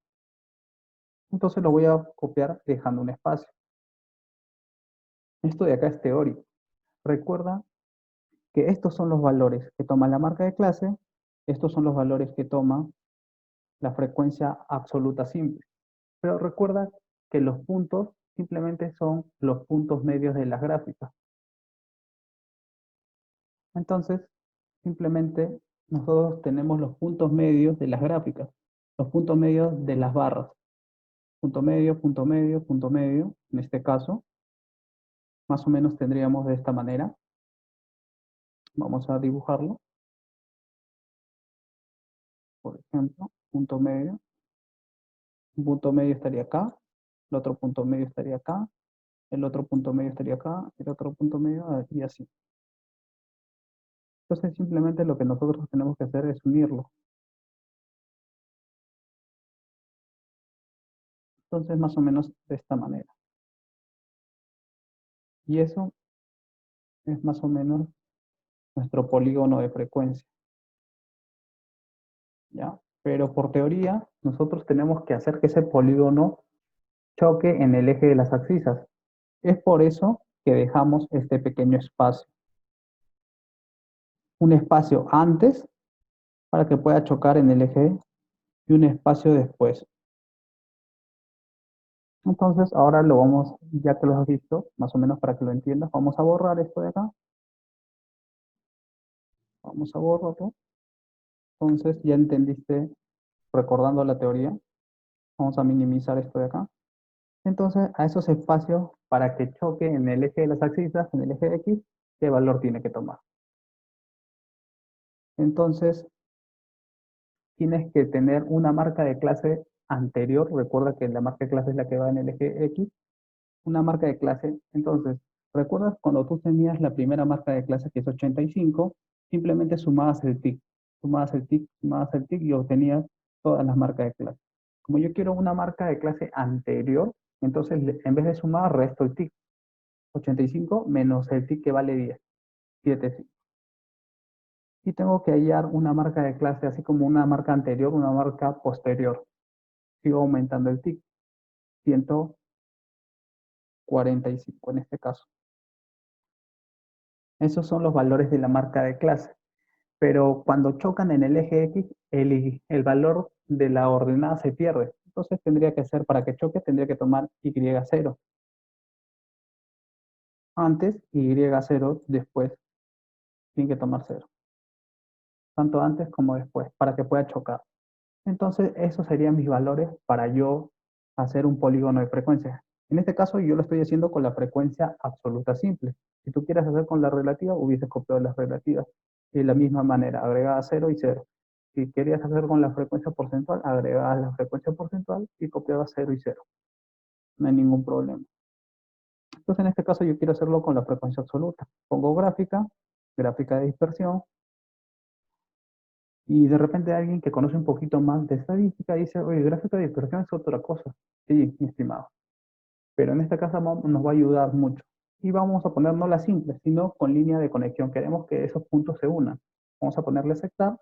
Entonces lo voy a copiar dejando un espacio. Esto de acá es teórico. Recuerda que estos son los valores que toma la marca de clase, estos son los valores que toma la frecuencia absoluta simple. Pero recuerda que los puntos simplemente son los puntos medios de las gráficas. Entonces, simplemente nosotros tenemos los puntos medios de las gráficas, los puntos medios de las barras. Punto medio, punto medio, punto medio. En este caso, más o menos tendríamos de esta manera. Vamos a dibujarlo. Por ejemplo, punto medio. Un punto medio estaría acá, el otro punto medio estaría acá, el otro punto medio estaría acá, el otro punto medio y así. Entonces simplemente lo que nosotros tenemos que hacer es unirlo. Entonces más o menos de esta manera. Y eso es más o menos nuestro polígono de frecuencia. ¿Ya? Pero por teoría nosotros tenemos que hacer que ese polígono choque en el eje de las abscisas. Es por eso que dejamos este pequeño espacio. Un espacio antes para que pueda chocar en el eje y un espacio después. Entonces ahora lo vamos, ya que lo has visto, más o menos para que lo entiendas, vamos a borrar esto de acá. Vamos a borrarlo. Entonces ya entendiste, recordando la teoría, vamos a minimizar esto de acá. Entonces a esos espacios, para que choque en el eje de las abscisas, en el eje X, ¿qué valor tiene que tomar? Entonces tienes que tener una marca de clase anterior. Recuerda que la marca de clase es la que va en el eje X. Una marca de clase. Entonces, ¿recuerdas cuando tú tenías la primera marca de clase que es 85? Simplemente sumabas el tic, sumabas el tic, sumabas el tic y obtenías todas las marcas de clase. Como yo quiero una marca de clase anterior, entonces en vez de sumar, resto el tic. 85 menos el tic que vale 10, 7. Y tengo que hallar una marca de clase, así como una marca anterior, una marca posterior. Sigo aumentando el tic, 145 en este caso. Esos son los valores de la marca de clase. Pero cuando chocan en el eje X, el valor de la ordenada se pierde. Entonces tendría que ser, para que choque, tendría que tomar Y0. Antes, Y0, después, tiene que tomar 0. Tanto antes como después, para que pueda chocar. Entonces, esos serían mis valores para yo hacer un polígono de frecuencia. En este caso, yo lo estoy haciendo con la frecuencia absoluta simple. Si tú quieres hacer con la relativa, hubieses copiado las relativas. De la misma manera, agregabas 0 y 0. Si querías hacer con la frecuencia porcentual, agregabas la frecuencia porcentual y copiabas 0 y 0. No hay ningún problema. Entonces, en este caso, yo quiero hacerlo con la frecuencia absoluta. Pongo gráfica, gráfica de dispersión, y de repente alguien que conoce un poquito más de estadística dice, oye, gráfica de dispersión es otra cosa. Sí, mi estimado. Pero en esta casa nos va a ayudar mucho. Y vamos a poner no la simple, sino con línea de conexión. Queremos que esos puntos se unan. Vamos a ponerle aceptar.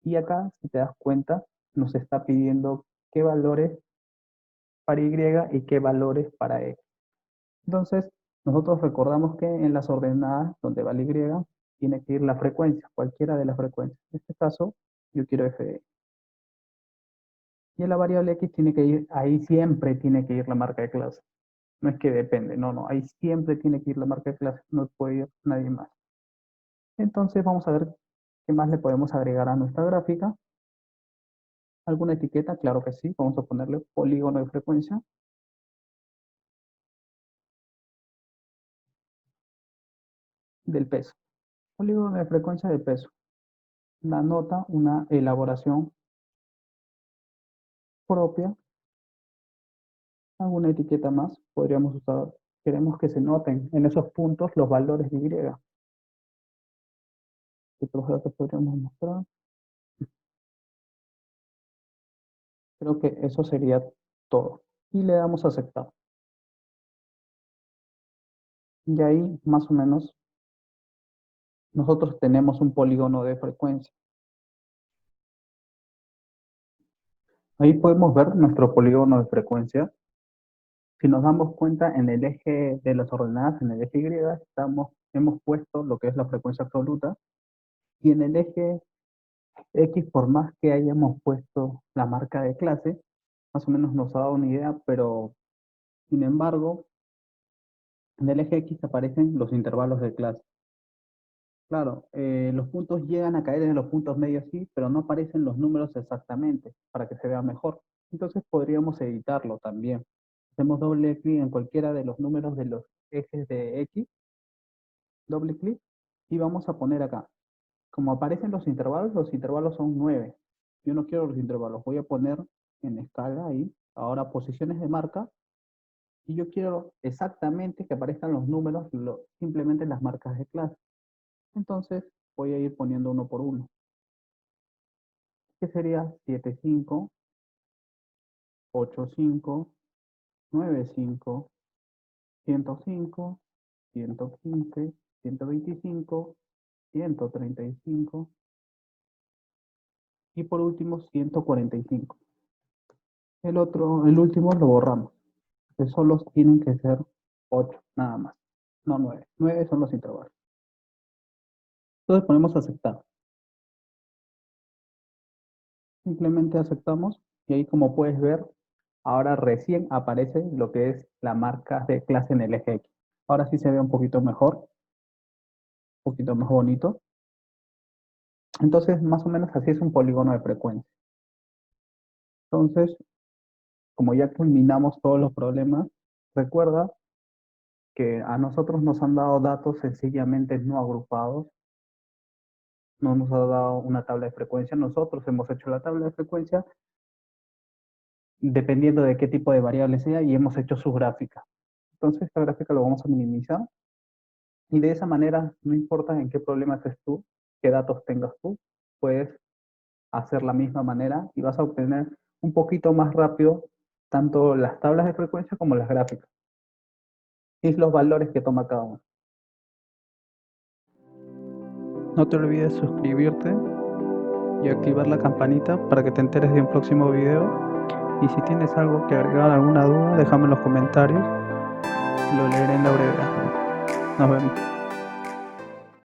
Y acá, si te das cuenta, nos está pidiendo qué valores para Y y qué valores para X. Entonces, nosotros recordamos que en las ordenadas donde va la Y, tiene que ir la frecuencia, cualquiera de las frecuencias. En este caso, yo quiero f de X. Y en la variable X tiene que ir, ahí siempre tiene que ir la marca de clase. No es que depende, no, ahí siempre tiene que ir la marca de clase, no puede ir nadie más. Entonces vamos a ver qué más le podemos agregar a nuestra gráfica. ¿Alguna etiqueta? Claro que sí, vamos a ponerle polígono de frecuencia. Del peso. Polígono de frecuencia de peso. Una nota, una elaboración propia alguna etiqueta más podríamos usar. Queremos que se noten en esos puntos los valores de Y. ¿Qué otros datos podríamos mostrar? Creo que eso sería todo. Y le damos a aceptar. Y ahí, más o menos, nosotros tenemos un polígono de frecuencia. Ahí podemos ver nuestro polígono de frecuencia. Si nos damos cuenta, en el eje de las ordenadas, en el eje Y, hemos puesto lo que es la frecuencia absoluta. Y en el eje X, por más que hayamos puesto la marca de clase, más o menos nos ha dado una idea, pero sin embargo, en el eje X aparecen los intervalos de clase. Claro, los puntos llegan a caer en los puntos medios, sí, pero no aparecen los números exactamente para que se vea mejor. Entonces podríamos editarlo también. Hacemos doble clic en cualquiera de los números de los ejes de X, doble clic, y vamos a poner acá. Como aparecen los intervalos son 9. Yo no quiero los intervalos, voy a poner en escala ahí, ahora posiciones de marca, y yo quiero exactamente que aparezcan los números, simplemente las marcas de clase. Entonces voy a ir poniendo uno por uno. ¿Qué sería 75, 85, 95, 105, 115, 125, 135 y por último 145? El último lo borramos, que solo tienen que ser 8, nada más, no 9. 9 son los intervalos. Entonces ponemos aceptar. Simplemente aceptamos y ahí, como puedes ver, ahora recién aparece lo que es la marca de clase en el eje X. Ahora sí se ve un poquito mejor, un poquito más bonito. Entonces, más o menos así es un polígono de frecuencia. Entonces, como ya culminamos todos los problemas, recuerda que a nosotros nos han dado datos sencillamente no agrupados, no nos ha dado una tabla de frecuencia. Nosotros hemos hecho la tabla de frecuencia dependiendo de qué tipo de variable sea y hemos hecho su gráfica. Entonces, esta gráfica lo vamos a minimizar y de esa manera, no importa en qué problema estés tú, qué datos tengas tú, puedes hacer la misma manera y vas a obtener un poquito más rápido tanto las tablas de frecuencia como las gráficas y los valores que toma cada uno. No te olvides suscribirte y activar la campanita para que te enteres de un próximo video. Y si tienes algo que agregar, alguna duda, déjame en los comentarios. Lo leeré en la brevedad. Nos vemos.